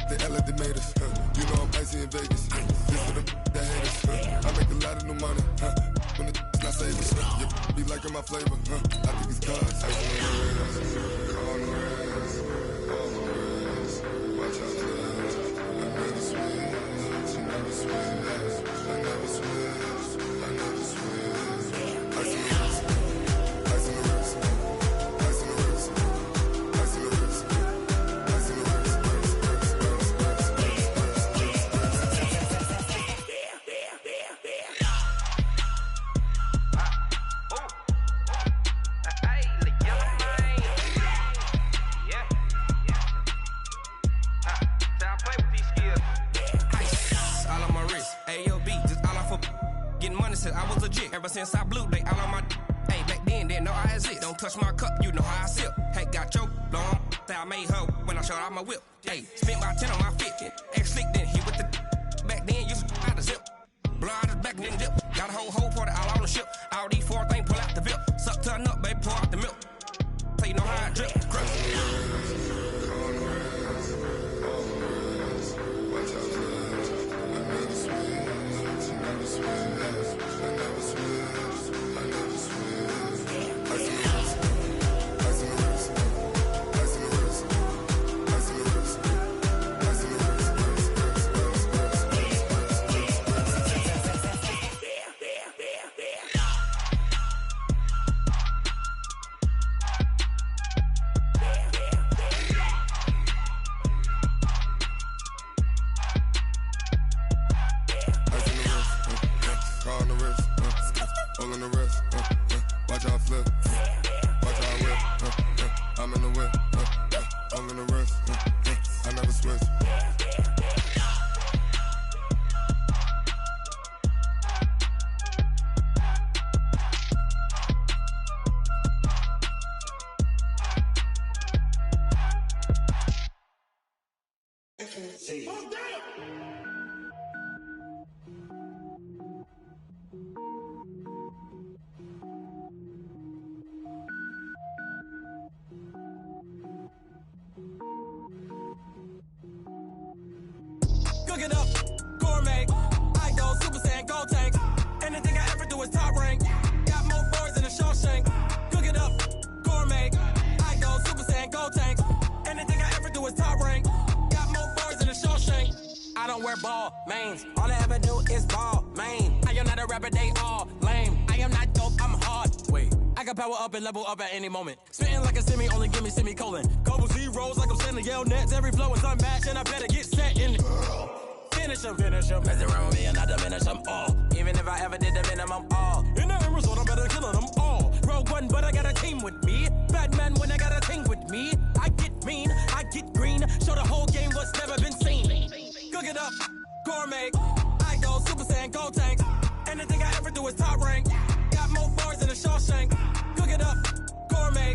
They act like they made us, You know I'm icy in Vegas, This for the that hate us, I make a lot of new money, When the not savings, you be liking my flavor, I think it's cause ice on the wrist, on the wrist, on the wrist. Watch out, I never switch, I never switch, I never switch, I never switch. Ice on the wrist, ice on the wrist, ice on the wrist, ice on the wrist, ice on the wrist, money since I was legit. Ever since I blew, they all on my hey, back then, didn't know I exist. Don't touch my cup, you know how I sip. Hey, got your blown. I made her when I showed out my whip. Hey, spent my 10 on my fit. Ex-slick, then hit with the back then, used to out the zip. Blow out his back, then dip. Got a whole party all on the ship. All these 4 things, pull out the VIP. Suck to a nut, baby, pour out the milk. So you know how I drip. Cook it up, gourmet. I go Super Saiyan, gold tank. Anything I ever do is top rank. Got more boys than a Shawshank. Cook it up, gourmet. I go Super Saiyan, gold tank. Anything I ever do is top rank. Got more boys than a Shawshank. I don't wear ball mains. All I ever do is ball main. I am not a rapper, they all lame. I am not dope, I'm hard. Wait, I can power up and level up at any moment. Spitting like a semi, only give me semicolon. Couple zeros like I'm sending yell nets. Every flow is unmatched and I better get set in. Finish them. Mess around with me and I diminish them all. Even if I ever did the minimum all. In the end result, I'm better killing them all. Rogue One, but I got a team with me. Batman when I got a team with me. I get mean, I get green. Show the whole game what's never been seen. Cook it up, gourmet. I go Super Saiyan, gold tank. Anything I ever do is top rank. Got more boys than a Shawshank. Cook it up, gourmet.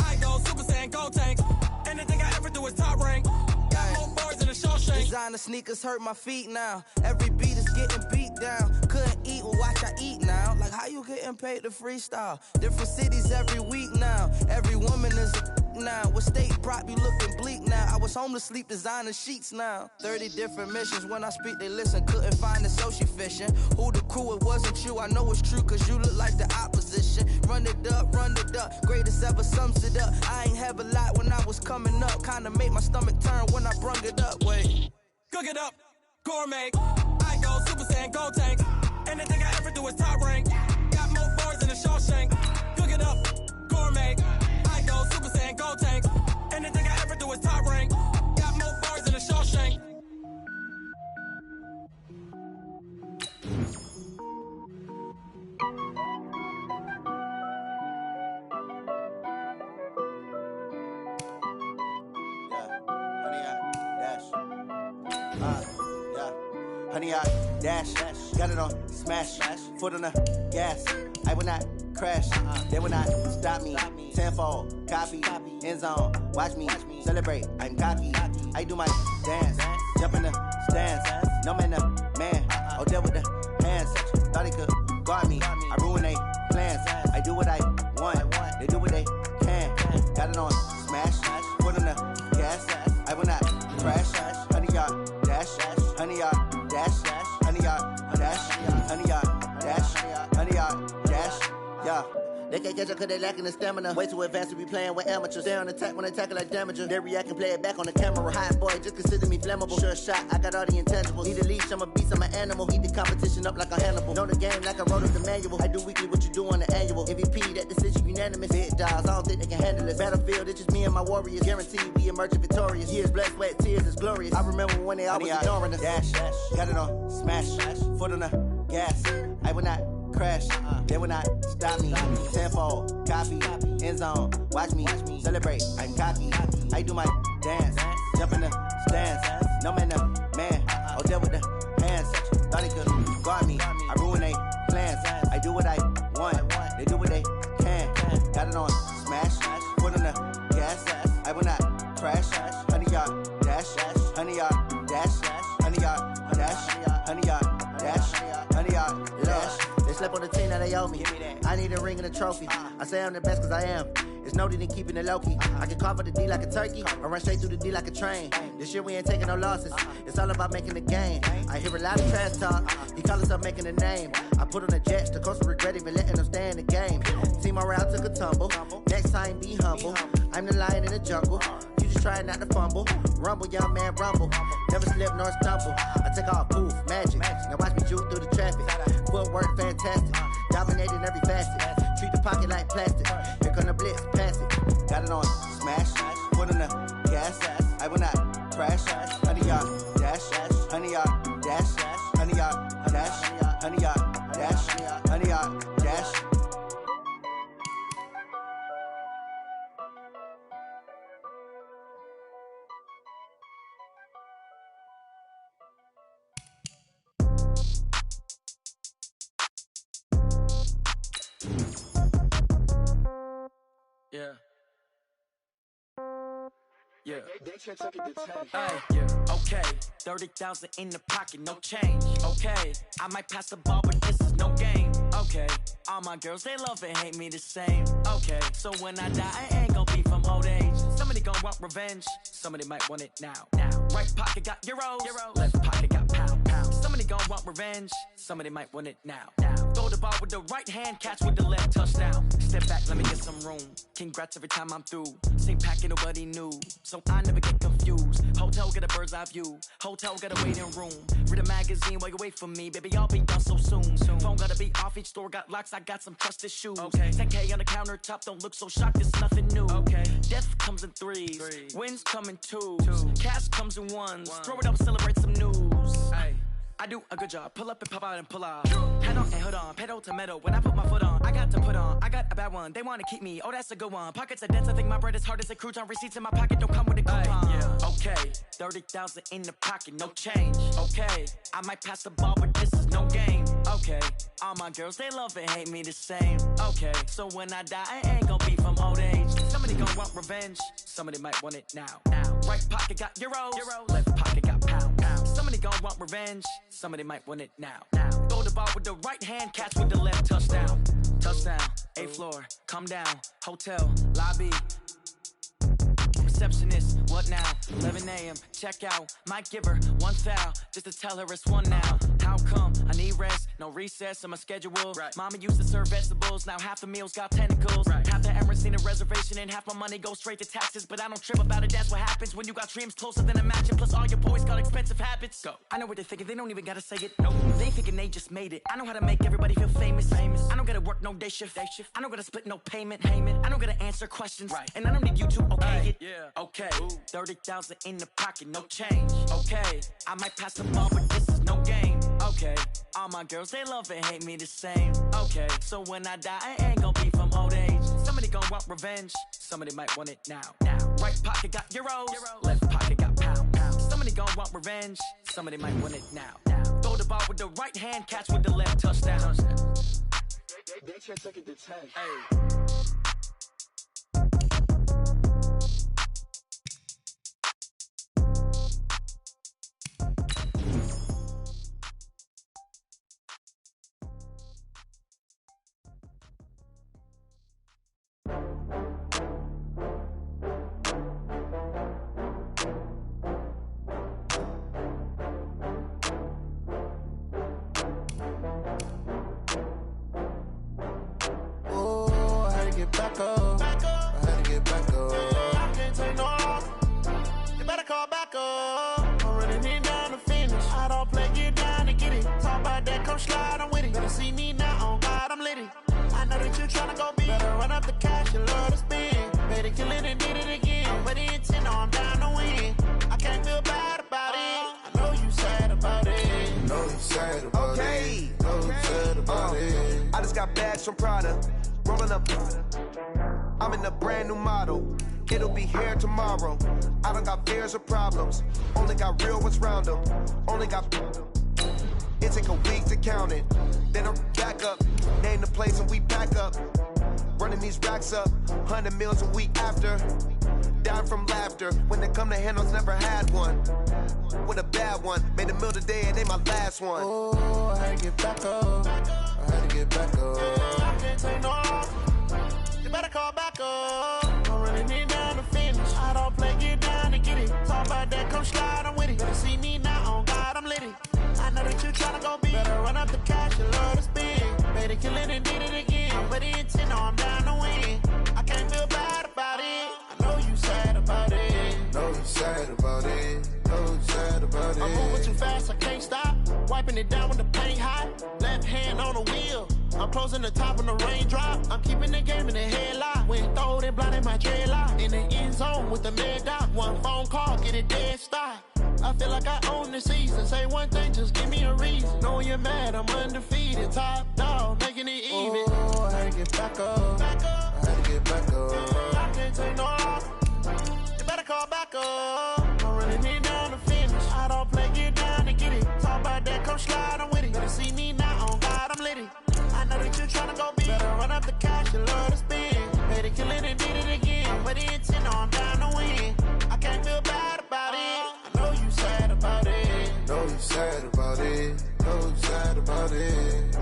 I go Super Saiyan, gold tank. Anything I ever do is top rank. Got more boys than a Shawshank. Designer sneakers hurt my feet now. Every beat is getting beat down. Couldn't eat, well watch I eat now. Like how you getting paid to freestyle? Different cities every week now. Every woman is a now. With state prop, you looking bleak now. I was home to sleep, designer sheets now. 30 different missions. When I speak, they listen. Couldn't find the social fishing. Who the crew? It wasn't you. I know it's true, cause you look like the opposition. Run it up. Greatest ever sums it up. I ain't have a lot when I was coming up. Kinda made my stomach turn when I brung it up. Wait. Cook it up, gourmet. I go Super Saiyan, gold tank. Anything I ever do is top rank. Got more boys than a Shawshank. Cook it up, gourmet. I go Super Saiyan, gold tank. Anything I ever do is top rank. Got more boys than a Shawshank. Honey, I dash, got it on smash, foot on the gas. I will not crash, they will not stop me. Tenfold, copy, end zone, watch me celebrate. I'm cocky, I do my dance, jump in the stands. No man, man, oh there with the hands. Thought he could guard me, I ruin they plans. I do what I want, they do what they can. Got it on smash, foot on the gas. I will not crash, honey, y'all dash, honey, y'all dash, honey, y'all dash, honey, y'all dash, honey, y'all dash, yeah. They can't catch up cause they lacking the stamina. Way too advanced to be playing with amateurs. Stay on attack when they tackle like damager. They react and play it back on the camera. Hot boy, just consider me flammable. Sure shot, I got all the intangibles. Need a leash, I'm a beast, I'm an animal. Eat the competition up like a Hannibal. Know the game like I wrote up the manual. I do weekly what you do on the annual. MVP, that decision unanimous. Big dogs, I don't think they can handle it. Battlefield, it's just me and my warriors. Guaranteed we emerge victorious. Years, blood, sweat, tears, it's glorious. I remember when they always ignoring us. Dash, got it on smash, foot on the gas. I will not crash, they will not stop me. Tenfold, copy, end zone, watch me celebrate. I'm cocky, I do my dance, jump in the stands. No man, oh there with the hands. Thought he could guard me, I ruin they plans. do what I want. They do what they can. Got it on smash. Foot on the gas. I will not crash. 100-yard dash. 100-yard dash. 100-yard dash. 100-yard dash. 100-yard dash. They slept on the team that they owe me. I need a ring and a trophy. I say I'm the best cause I am. It's no need in keeping it low-key. I can carve up the D like a turkey or run straight through the D like a train. This year we ain't taking no losses. It's all about making the game. I hear a lot of trash talk. He call himself making a name. I put on the Jets. The coach will regret even letting them stay in the game. Team morale took a tumble. Next time be humble. I'm the lion in the jungle. You just try not to fumble. Rumble, young man, rumble. Never slip nor stumble. I take off, poof, magic. Now watch me juke through the traffic. Footwork fantastic. Dominating every facet. Treat the pocket like plastic. Here come the blitz, pass it. Got it on smash. Foot on the gas. I will not crash. 100-yard dash. 100-yard dash. 100-yard dash. 100-yard dash. 100-yard dash. Yeah. Yeah. Hey, yeah. Okay. 30,000 in the pocket, no change. Okay. I might pass the ball, but this is no game. Okay. All my girls, they love and hate me the same. Okay. So when I die, I ain't gon' be from old age. Somebody gon' want revenge. Somebody might want it now. Right pocket got euros. Left pocket got pound. Somebody gon' want revenge. Somebody might want it now. Throw the ball with the right hand, catch with the left, touchdown. Step back, let me get some room. Congrats every time I'm through. Same packet, nobody knew. So I never get confused. Hotel got a bird's eye view. Hotel got a waiting room. Read a magazine while you wait for me. Baby, I'll be done so soon. Phone gotta be off, each store got locks. I got some trusted shoes. 10K on the countertop, don't look so shocked, it's nothing new. Death comes in threes. Wins come in twos. Cash comes in ones. Throw it up, celebrate some news. I do a good job. Pull up and pop out and pull out. Head on and hood on. Pedal to metal. When I put my foot on, I got to put on. I got a bad one. They want to keep me. Oh, that's a good one. Pockets are dense. I think my bread is hard as a crouton. Receipts in my pocket don't come with a coupon. Yeah. Okay. 30,000 in the pocket. No change. Okay. I might pass the ball, but this is no game. Okay. All my girls, they love and hate me the same. Okay. So when I die, I ain't gonna be from old age. Somebody gonna want revenge. Somebody might want it now. Right pocket got euros. Left pocket got pound. Somebody gonna want revenge. Somebody might want it now. Throw the ball with the right hand, catch with the left, touchdown. Touchdown, 8th floor, come down, hotel, lobby. Receptionist, what now? 11 a.m., check out. Might give her one foul, just to tell her it's one now. How come? I need rest, no recess in my schedule. Mama used to serve vegetables, now half the meals got tentacles. Half the Emirates need a reservation and half my money goes straight to taxes. But I don't trip about it, that's what happens when you got dreams closer than a mansion. Plus all your boys got expensive habits. Go. I know what they're thinking, they don't even gotta say it. Nope. They thinking they just made it. I know how to make everybody feel famous. I don't gotta work no day shift. I don't gotta split no payment. I don't gotta answer questions. And I don't need you to okay it. Okay, 30,000 in the pocket, no change. Okay, I might pass the ball, but this is no game. Okay, all my girls, they love and hate me the same. Okay, so when I die, I ain't gonna be from old age. Somebody gonna want revenge. Somebody might want it now. Right pocket got euros. Left pocket got pound. Somebody gonna want revenge. Somebody might want it now. Throw the ball with the right hand, catch with the left, touchdown. They can't take it to 10. Hey. From Prada, rolling up. I'm in a brand new model. It'll be here tomorrow. I don't got fears or problems. Only got real ones round them. Only got. It take a week to count it. Then I'm back up. Name the place and we pack up. Running these racks up, 100 meals a week after. Dying from laughter, when they come to handles, never had one. With a bad one, made a meal today and they my last one. Oh, I had to get back up, I had to get back up. I can't take no off, you better call back up. I'm running it down to finish, I don't play, get down to get it. Talk about that, come slide, I'm with it. Better see me now, on God, I'm litty. I know that you tryna go big, better run up the cash, you love to spend. Better kill it and did it again, I'm ready to 10, no, I'm down to win. I can't feel bad about it, I know you sad about it. Know you sad about it, know you sad about it. I'm moving too fast, I can't stop. Wiping it down when the paint hot. Left hand on the wheel, I'm closing the top when the raindrop. I'm keeping the game in the headlock. When throwed and blinded my dreadlock. In the end zone with the mad dot. One phone call, get it dead stop. I feel like I own the season. Say one thing, just give me a reason. Knowing you're mad, I'm undefeated. Top dog, making it even. Oh, I had to get back up. I had to get back up. I can't take no off. You better call back up. I'm running it down to finish. I don't play, get down to get it. Talk about that, come slide, I'm with it. Better see me now, on God, I'm litty. I know that you tryna go big. Better run up the cash, you love to spend. Better kill it and did it again. I'm ready to 10, no, I'm down to win. I can't feel bad about it. I know you sad about it. Know you sad about it. Know you sad about it.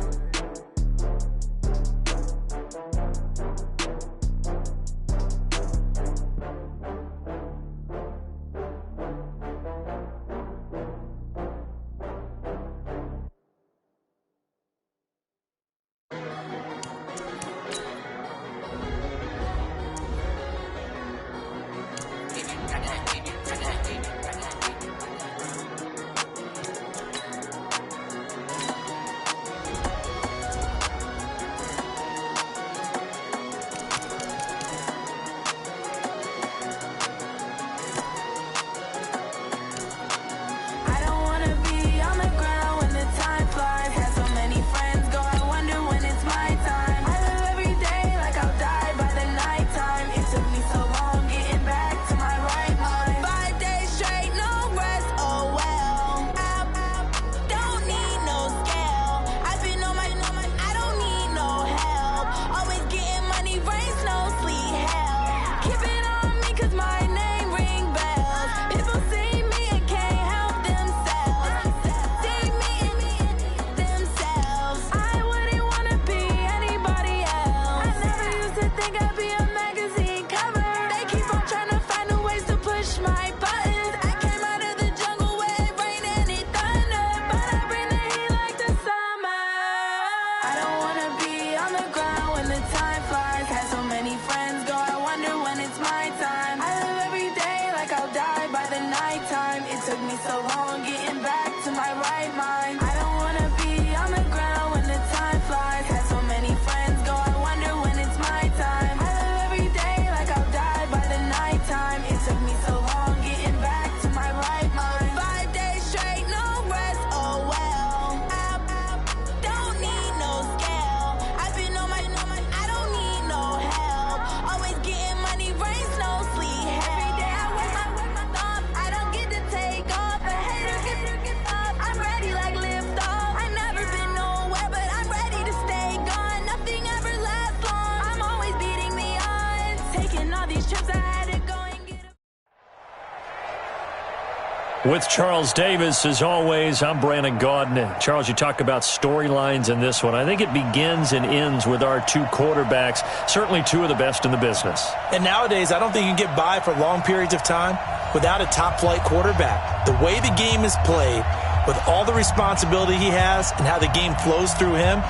With Charles Davis, as always, I'm Brandon Gaudin. Charles, you talk about storylines in this one. I think it begins and ends with our two quarterbacks, certainly two of the best in the business. And nowadays, I don't think you can get by for long periods of time without a top-flight quarterback. The way the game is played, with all the responsibility he has and how the game flows through him,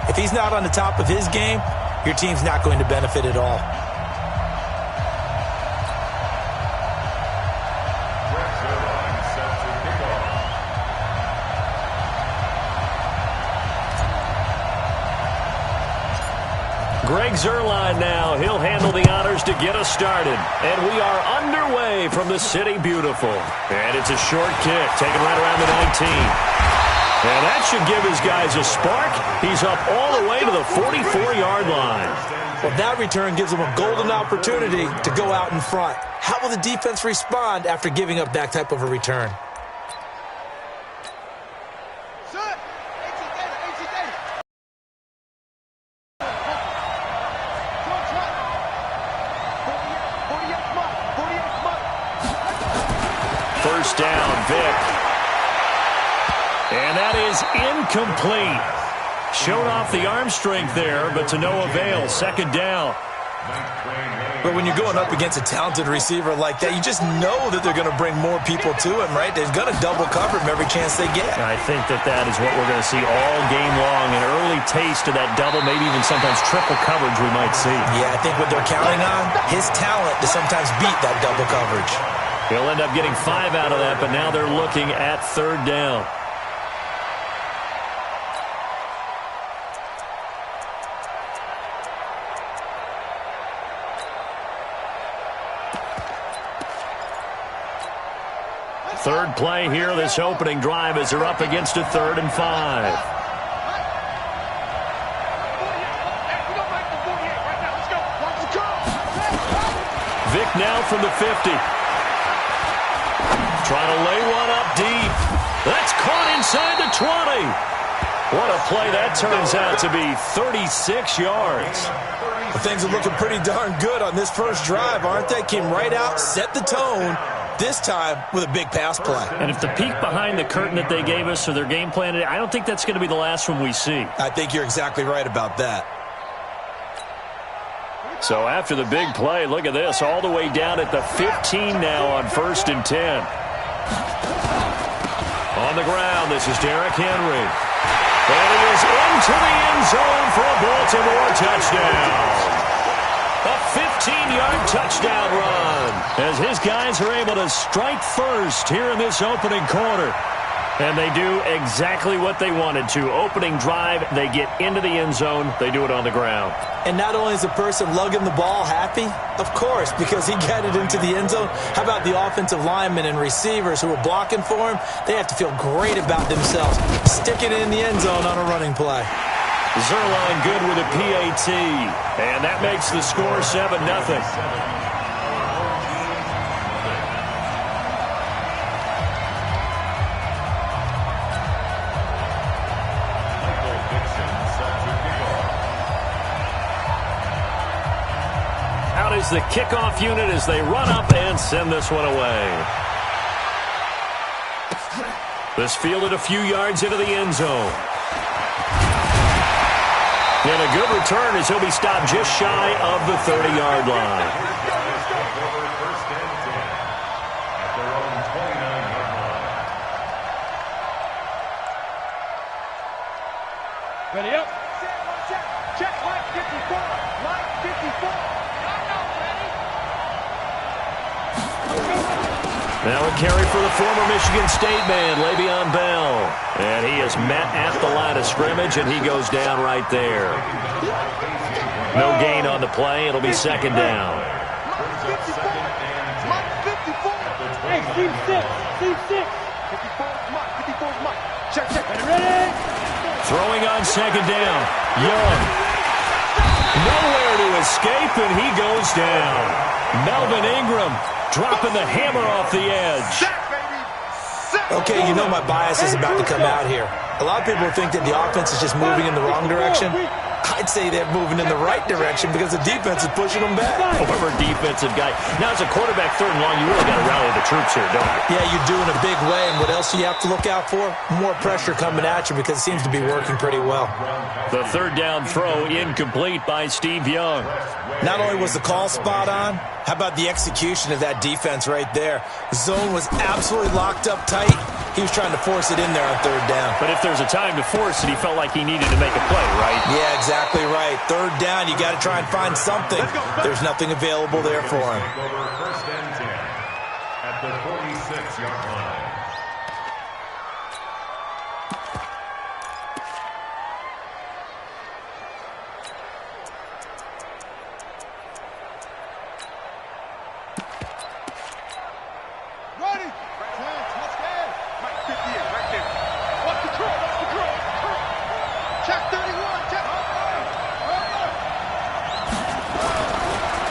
if he's not on the top of his game, your team's not going to benefit at all. Greg Zuerlein now. He'll handle the honors to get us started. And we are underway from the City Beautiful. And it's a short kick, taken right around the 19. And that should give his guys a spark. He's up all the way to the 44-yard line. Well, that return gives them a golden opportunity to go out in front. How will the defense respond after giving up that type of a return? Vick. And that is incomplete. Showed off the arm strength there, but to no avail. Second down. But when you're going up against a talented receiver like that, you just know that they're going to bring more people to him, right? They're going to double cover him every chance they get. I think that is what we're going to see all game long. An early taste of that double, maybe even sometimes triple coverage we might see. Yeah, I think what they're counting on, his talent to sometimes beat that double coverage. He'll end up getting 5 out of that, but now they're looking at third down. Third play here, this opening drive, as they're up against a 3rd and 5. Vick now from the 50. Trying to lay one up deep. That's caught inside the 20. What a play that turns out to be, 36 yards. Well, things are looking pretty darn good on this first drive, aren't they? Came right out, set the tone. This time with a big pass play. And if the peek behind the curtain that they gave us or their game plan, I don't think that's going to be the last one we see. I think you're exactly right about that. So after the big play, look at this, all the way down at the 15 now on 1st and 10. On the ground, this is Derrick Henry. And he is into the end zone for a Baltimore touchdown. A 15-yard touchdown run as his guys are able to strike first here in this opening quarter. And they do exactly what they wanted to. Opening drive, they get into the end zone. They do it on the ground. And not only is the person lugging the ball happy, of course, because he got it into the end zone. How about the offensive linemen and receivers who are blocking for him? They have to feel great about themselves, sticking it in the end zone on a running play. Zerline good with a PAT, and that makes the score 7-0. Out is the kickoff unit as they run up and send this one away. This fielded a few yards into the end zone. And a good return as he'll be stopped just shy of the 30-yard line. Ready up. Check line 54. Line 54. Now a carry for the former Michigan State man, Le'Veon Bell. And he is met at the line of scrimmage, and he goes down right there. No gain on the play. It'll be second down. Hey, Steve 6. Steve 6. 54's Mike. 54's Mike. Check. Ready? Throwing on second down. Young. Nowhere to escape, and he goes down. Melvin Ingram dropping the hammer off the edge. Okay, you know my bias is about to come out here. A lot of people think that the offense is just moving in the wrong direction. I'd say they're moving in the right direction because the defense is pushing them back. Former defensive guy. Now, as a quarterback, 3rd and long, you really got to rally the troops here, don't you? Yeah, you do in a big way. And what else do you have to look out for? More pressure coming at you because it seems to be working pretty well. The 3rd down throw incomplete by Steve Young. Not only was the call spot on, how about the execution of that defense right there? Zone was absolutely locked up tight. He was trying to force it in there on 3rd down. But if there's a time to force it, he felt like he needed to make a play, right? Yeah, exactly right. 3rd down, you got to try and find something. There's nothing available there for him. 1st and 10 at the 46-yard line.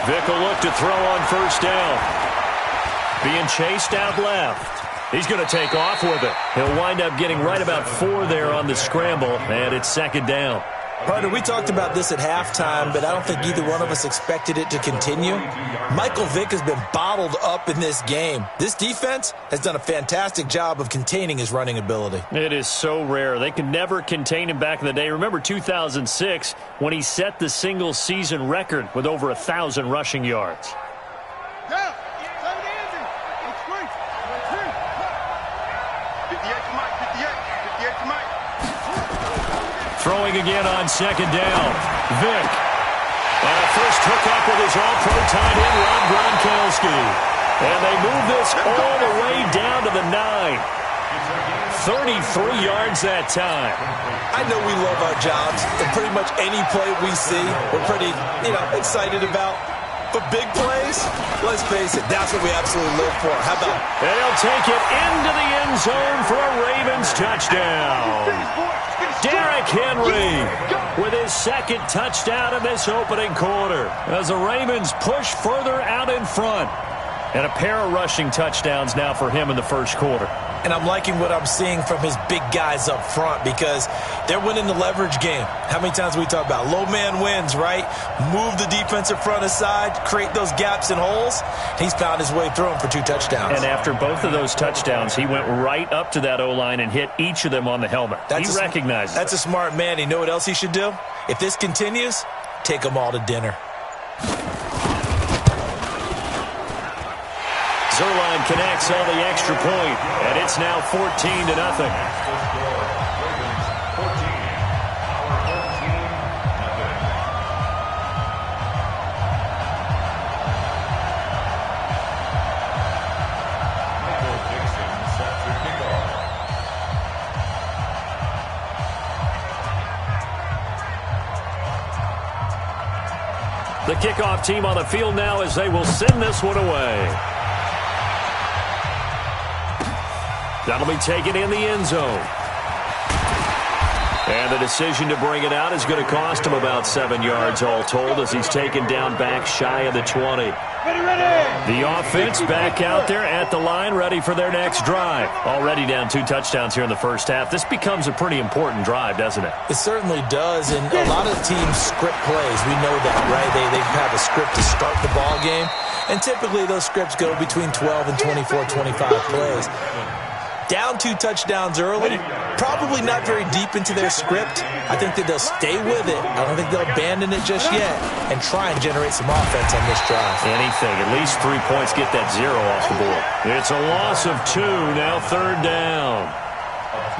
Vick will look to throw on 1st down. Being chased out left. He's going to take off with it. He'll wind up getting right about 4 there on the scramble, and it's 2nd down. Partner, we talked about this at halftime, but I don't think either one of us expected it to continue. Michael Vick has been bottled up in this game. This defense has done a fantastic job of containing his running ability. It is so rare. They could never contain him back in the day. Remember 2006 when he set the single-season record with over 1,000 rushing yards. Yeah, send it Andy. It's great. 58 to Mike, 58 to Mike. Throwing again on second down. Vick. And a first hookup with his all-pro tight end, Rob Gronkowski. And they move this all the way down to the 9. 33 yards that time. I know we love our jobs, and pretty much any play we see, we're pretty, excited about. But big plays, let's face it, that's what we absolutely live for. How about? And he'll take it into the end zone for a Ravens touchdown. Derrick Henry with his second touchdown in this opening quarter as the Ravens push further out in front. And a pair of rushing touchdowns now for him in the first quarter. And I'm liking what I'm seeing from his big guys up front because they're winning the leverage game. How many times we talk about low man wins, right? Move the defensive front aside, create those gaps and holes. He's found his way through them for 2 touchdowns. And after both of those touchdowns, he went right up to that O-line and hit each of them on the helmet. He recognizes That's a smart man. You know what else he should do? If this continues, take them all to dinner. Zerline connects on the extra point, and it's now 14-0. The kickoff team on the field now as they will send this one away. That'll be taken in the end zone. And the decision to bring it out is going to cost him about 7 yards all told as he's taken down back shy of the 20. The offense back out there at the line, ready for their next drive. Already down 2 touchdowns here in the first half. This becomes a pretty important drive, doesn't it? It certainly does, and a lot of teams script plays. We know that, right? They have a script to start the ball game, and typically those scripts go between 12 and 24, 25 plays. Down 2 touchdowns early, probably not very deep into their script. I think that they'll stay with it. I don't think they'll abandon it just yet and try and generate some offense on this drive. Anything, at least 3 points, get that 0 off the board. It's a loss of 2, now 3rd down.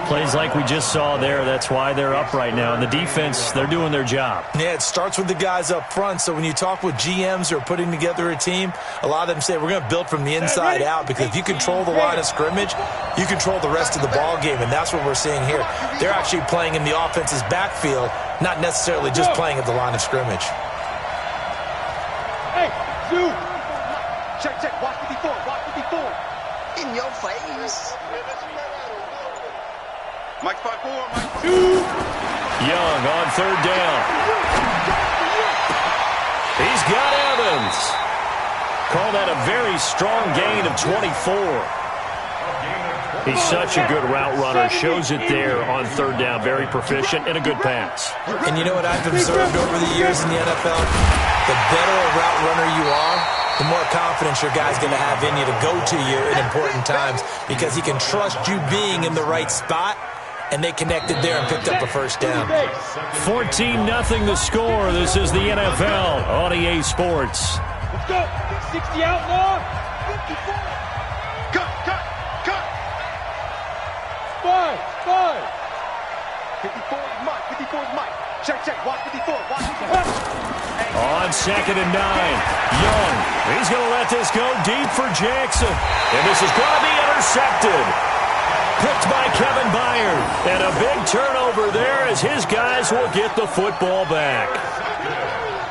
Plays like we just saw there, that's why they're up right now. And the defense, they're doing their job. Yeah, it starts with the guys up front. So when you talk with GMs who are putting together a team, a lot of them say we're going to build from the inside out because if you control the line of scrimmage, you control the rest of the ball game, and that's what we're seeing here. They're actually playing in the offense's backfield, not necessarily just playing at the line of scrimmage. Hey, Zoo! Check, watch 54, watch 54. In your face. Mike 5-4, Mike 2. Young on 3rd down. He's got Evans. Call that a very strong gain of 24. He's such a good route runner. Shows it there on 3rd down. Very proficient and a good pass. And you know what I've observed over the years in the NFL? The better a route runner you are, the more confidence your guy's going to have in you to go to you in important times because he can trust you being in the right spot. And they connected there and picked up a first down. 14-0 the score. This is the NFL on EA Sports. Let's go. 60 outlaw. 54. Cut. 5. 54 is Mike. 54 is Mike. Check. Watch 54. Watch 54. On 2nd and 9. Young. He's going to let this go deep for Jackson. And this is going to be intercepted. Picked by Kevin Byard. And a big turnover there as his guys will get the football back.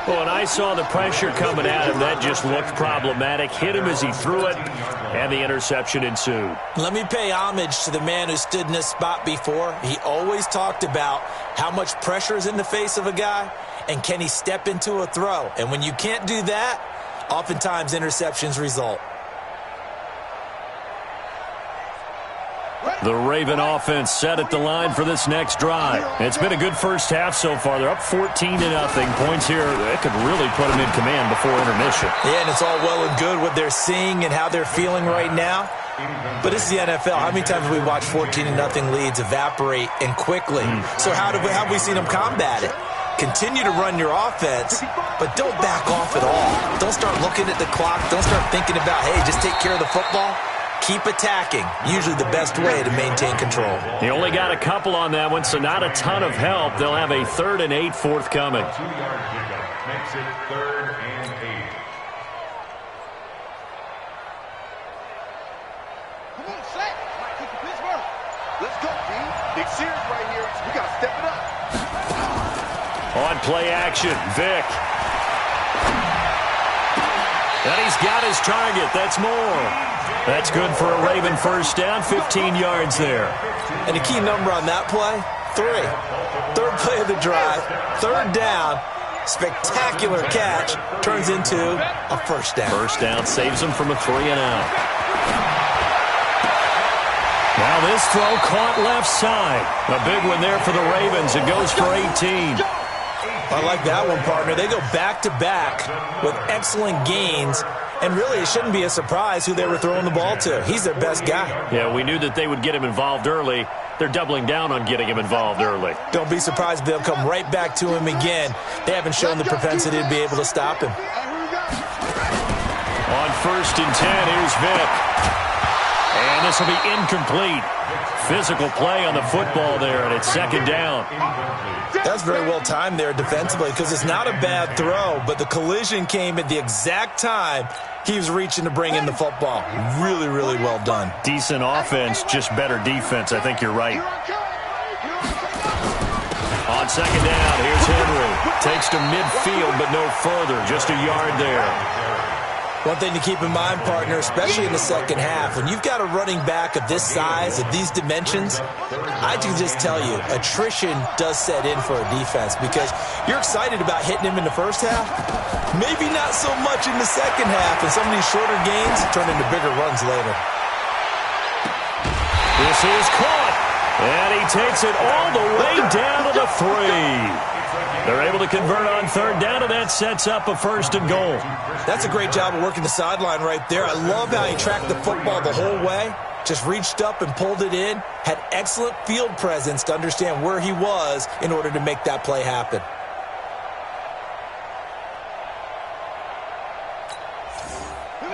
Well, when I saw the pressure coming at him, that just looked problematic. Hit him as he threw it, and the interception ensued. Let me pay homage to the man who stood in this spot before. He always talked about how much pressure is in the face of a guy, and can he step into a throw. And when you can't do that, oftentimes interceptions result. The Raven offense set at the line for this next drive. It's been a good first half so far. They're up 14-0. Points here, that could really put them in command before intermission. Yeah, and it's all well and good what they're seeing and how they're feeling right now. But this is the NFL. How many times have we watched 14-0 leads evaporate and quickly? So how have we seen them combat it? Continue to run your offense, but don't back off at all. Don't start looking at the clock. Don't start thinking about, hey, just take care of the football. Keep attacking. Usually the best way to maintain control. He only got a couple on that one, so not a ton of help. They'll have a 3rd and 8 forthcoming. 2-yard pickup makes it 3rd and 8. Come on, set. Kick to Pittsburgh. Let's go, D. Big series right here. We got to step it up. On play action, Vic. And he's got his target. That's more. That's good for a Raven first down, 15 yards there. And a key number on that play, 3. 3rd play of the drive, 3rd down, spectacular catch, turns into a first down. First down saves him from a 3-and-out. Now this throw caught left side. A big one there for the Ravens. It goes for 18. I like that one, partner. They go back-to-back with excellent gains. And really, it shouldn't be a surprise who they were throwing the ball to. He's their best guy. Yeah, we knew that they would get him involved early. They're doubling down on getting him involved early. Don't be surprised if they'll come right back to him again. They haven't shown the propensity to be able to stop him. On 1st and 10, here's Vic. And this will be incomplete. Physical play on the football there, and it's 2nd down. That's very well timed there defensively because it's not a bad throw, but the collision came at the exact time he was reaching to bring in the football. Really, really well done. Decent offense, just better defense. I think you're right. On 2nd down, here's Henry. Takes to midfield, but no further. Just a yard there. One thing to keep in mind, partner, especially in the second half, when you've got a running back of this size, of these dimensions, I can just tell you, attrition does set in for a defense because you're excited about hitting him in the first half. Maybe not so much in the second half, and some of these shorter gains turn into bigger runs later. This is caught, and he takes it all the way down to the 3. They're able to convert on 3rd down, and that sets up a 1st and goal. That's a great job of working the sideline right there. I love how he tracked the football the whole way. Just reached up and pulled it in. Had excellent field presence to understand where he was in order to make that play happen.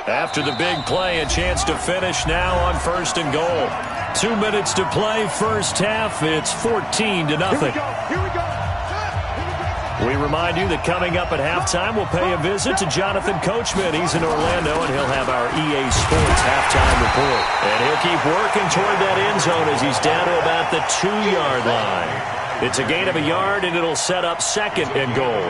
After the big play, a chance to finish now on 1st and goal. 2 minutes to play, first half. It's 14-0. Here we go. We remind you that coming up at halftime, we'll pay a visit to Jonathan Coachman. He's in Orlando, and he'll have our EA Sports halftime report. And he'll keep working toward that end zone as he's down to about the 2-yard line. It's a gain of a yard, and it'll set up 2nd and goal.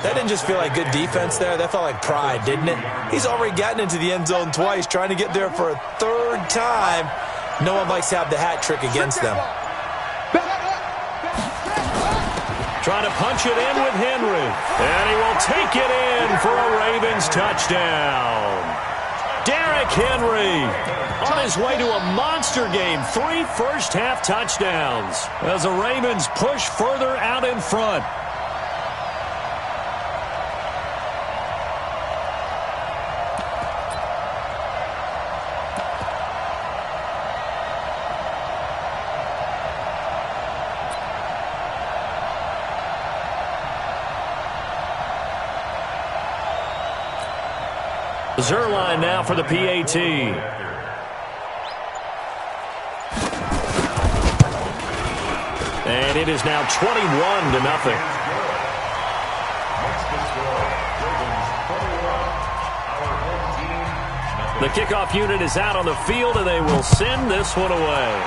That didn't just feel like good defense there. That felt like pride, didn't it? He's already gotten into the end zone twice, trying to get there for a 3rd time. No one likes to have the hat trick against them. Trying to punch it in with Henry. And he will take it in for a Ravens touchdown. Derrick Henry on his way to a monster game. 3 first-half touchdowns as the Ravens push further out in front. Zerline now for the PAT. And it is now 21-0. The kickoff unit is out on the field, and they will send this one away.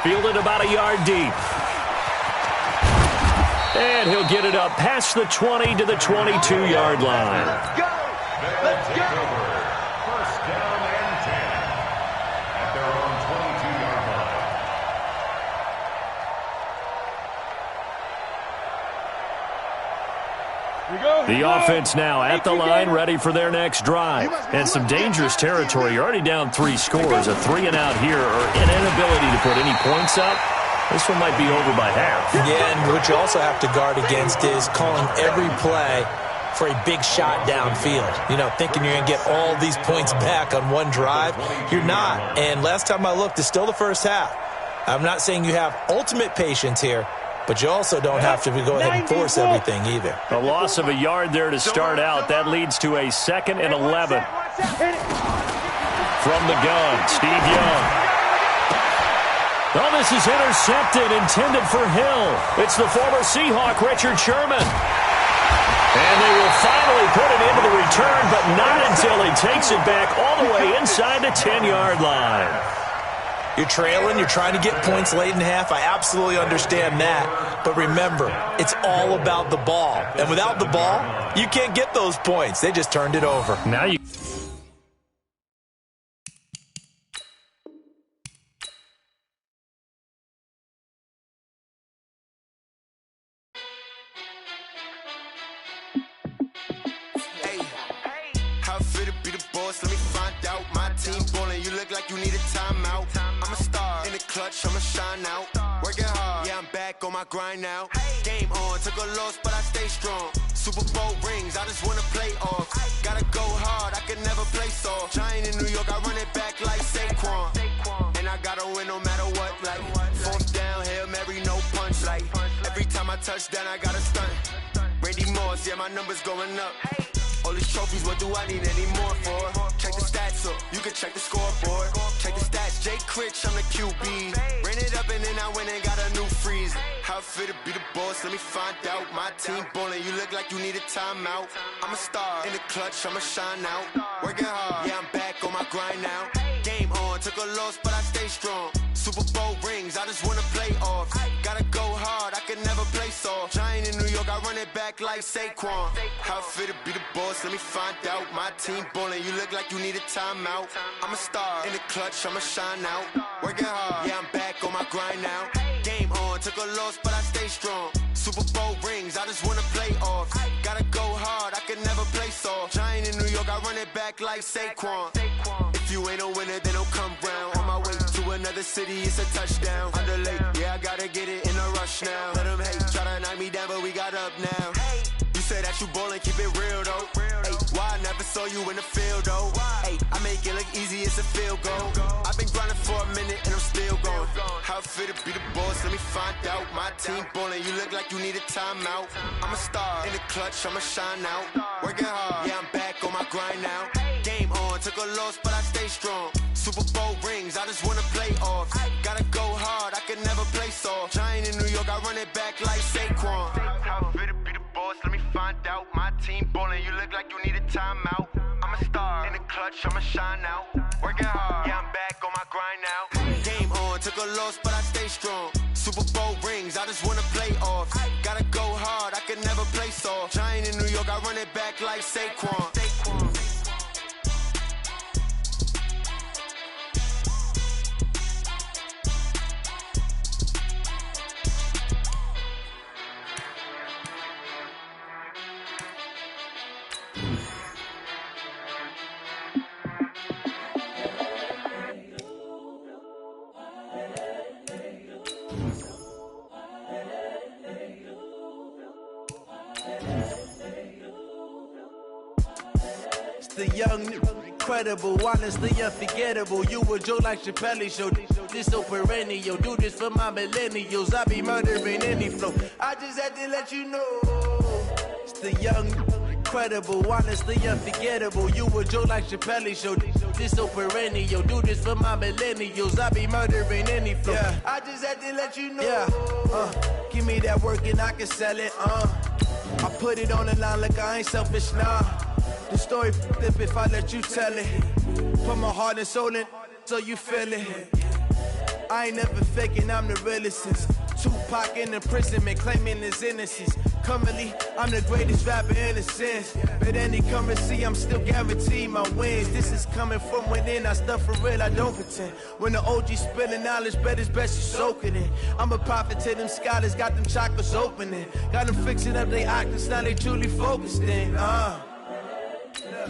Fielded about a yard deep. And he'll get it up past the 20 to the 22-yard line. Let's go. Let's go. First down and 10 at their own 22-yard line. The offense now at the line, ready for their next drive. And some dangerous territory. You're already down 3 scores. A 3-and-out here, or an inability to put any points up. This one might be over by half. Yeah, and what you also have to guard against is calling every play for a big shot downfield. You know, thinking you're going to get all these points back on one drive. You're not. And last time I looked, it's still the first half. I'm not saying you have ultimate patience here, but you also don't have to go ahead and force everything either. A loss of a yard there to start out. That leads to a 2nd and 11. From the gun, Steve Young. Oh, this is intercepted, intended for Hill. It's the former Seahawk, Richard Sherman. And they will finally put it into the return, but not until he takes it back all the way inside the 10-yard line. You're trailing, you're trying to get points late in half. I absolutely understand that. But remember, it's all about the ball. And without the ball, you can't get those points. They just turned it over. Now you... Let me find out. My team ballin', you look like you need a timeout. I'm a star in the clutch, I'ma shine out. Working hard, yeah, I'm back on my grind now. Game on, took a loss, but I stay strong. Super Bowl rings, I just wanna play off. Gotta go hard, I can never play soft. Giant in New York, I run it back like Saquon. And I gotta win no matter what, like 4th down, Hail Mary, no punch. Like every time I touch down, I gotta stunt. Randy Moss, yeah, my numbers going up. All these trophies, what do I need any more for? Check the stats up, you can check the scoreboard. Check the stats, Jay Critch, I'm the QB. Ran it up and then I went and got a new freeze. How it feel to be the boss, let me find out. My team ballin', you look like you need a timeout. I'm a star in the clutch, I'ma shine out. Working hard, yeah, I'm back on my grind now. Game on, took a loss, but I stay strong. Super Bowl rings, I just wanna play off. Gotta go hard, I can never play soft. Giant in New York, I run it back like Saquon. How it feel to be the boss, let me find out. My team ballin', you look like you need a timeout. I'm a star in the clutch, I'ma shine out. Working hard, yeah, I'm back on my grind now. Game on, took a loss, but I stay strong. Super Bowl rings, I just wanna play off. Gotta go hard, I can never play soft. Giant in New York, I run it back like Saquon. If you ain't a winner, then don't come round. On my way to another city, it's a touchdown. Underlay, yeah, I gotta get it in a rush now. Let them hate, try to knock me down, but we got up now. You say that you ballin', keep it real though. Hey, why I never saw you in the field though? Hey, I make it look easy, it's a field goal. I've been grinding for a minute and I'm still going. How it feel to be the boss, let me find out. My team ballin', you look like you need a timeout. I'm a star in the clutch, I'ma shine out. Working hard, yeah, I'm back on my grind now. Game on, took a loss, but I stay strong. Super Bowl rings, I just wanna play off. Gotta go hard, I can never play soft. Giant in New York, I run it back like Saquon. How it feel to be the boss, let me find out. My team ballin', you look like you need a timeout. I'm a star in the clutch, I'ma shine out. Working hard, yeah, I'm back on my grind now. Game on, took a loss, but I stay strong. Super Bowl rings, I just wanna play off. Gotta go hard, I can never play soft. Giant in New York, I run it back like Saquon. The young, incredible, honestly unforgettable. You a joke like Chappelle show. This so perennial. Do this for my millennials. I be murdering any flow. I just had to let you know. It's the young, incredible, honestly unforgettable. You a joke like Chappelle show. This so perennial. Do this for my millennials. I be murdering any flow. Yeah. I just had to let you know. Yeah. Give me that work and I can sell it. I put it on the line like I ain't selfish, nah. The story flip if I let you tell it. Put my heart and soul in so you feel it. I ain't never faking, I'm the realest since Tupac in imprisonment, claiming his innocence. Currently, I'm the greatest rapper in a sense. But any currency, I'm still guaranteed my wins. This is coming from within, I stuff for real, I don't pretend. When the OG spilling knowledge, bet it's best you soak it in. I'm a prophet to them scholars, got them chakras opening. Got them fixing up they octaves, now they truly focused in.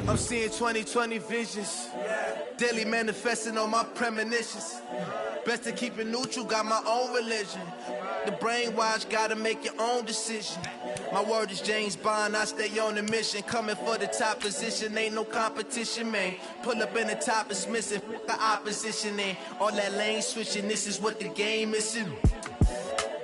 I'm seeing 2020 visions. Daily manifesting on my premonitions. Best to keep it neutral, got my own religion. The brainwash, gotta make your own decision. My word is James Bond, I stay on the mission. Coming for the top position, ain't no competition, man. Pull up in the top, it's missing, the opposition ain't. All that lane switching, this is what the game is.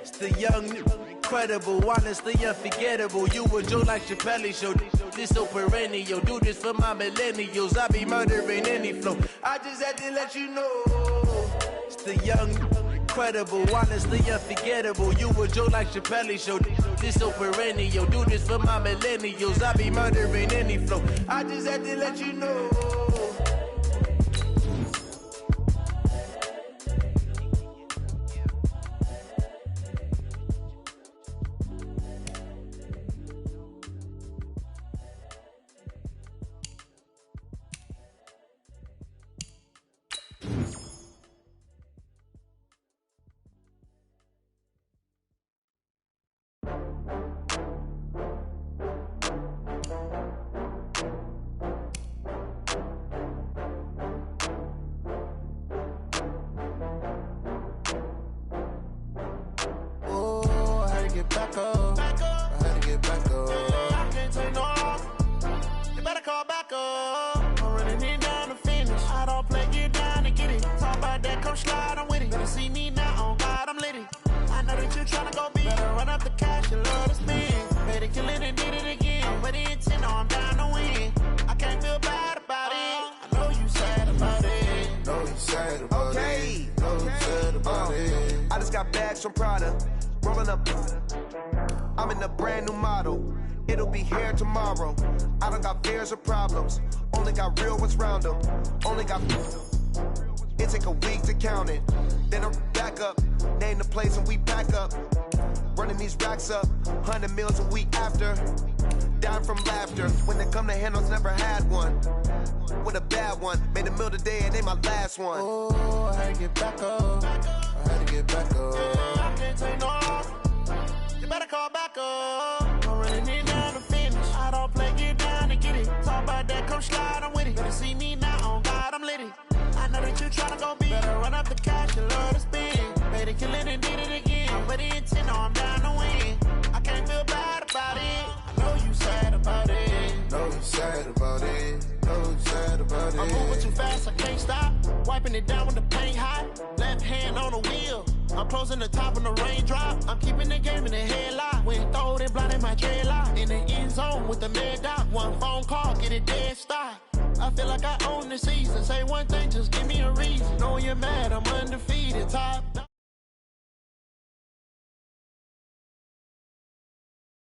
It's the young, incredible, honestly unforgettable. You a Joe like Chappelle show. This so perennial, do this for my millennials. I be murdering any flow. I just had to let you know. It's the young, incredible, honestly unforgettable. You a Joe like Chappelle show. This so perennial, do this for my millennials. I be murdering any flow. I just had to let you know. From Prada, rolling up. I'm in a brand new model. It'll be here tomorrow. I don't got fears or problems. Only got real ones round them. Only got. It take a week to count it. Then I back up. Name the place and we pack up. Running these racks up. 100 meals a week after. Dying from laughter. When they come to handles, never had one. With a bad one. Made a meal today and they my last one. Oh, I had to get back up. I had to get back up. I can't take no loss. You better call back up. I'm running it down to finish. I don't play, get down and get it. Talk about that, come slide, I'm with it. Better see me now, on God, I'm lit it. I know that you tryna go big. Better run up the cash, you love to spend. Better kill it and did it again. I'm with the intent, no, I'm down to win. I can't feel bad about it. I know you sad about it. Know you sad about it. Know you sad about it. I'm moving too fast, I can't stop. Wiping it down with the paint hot. Left hand on the wheel. I'm closing the top on the raindrop. I'm keeping the game in the headlock. When throwed and blinded my dreadlock. In the end zone with the mad dot. One phone call, get it dead stop. I feel like I own the season. Say one thing, just give me a reason. Know you're mad, I'm undefeated. Top.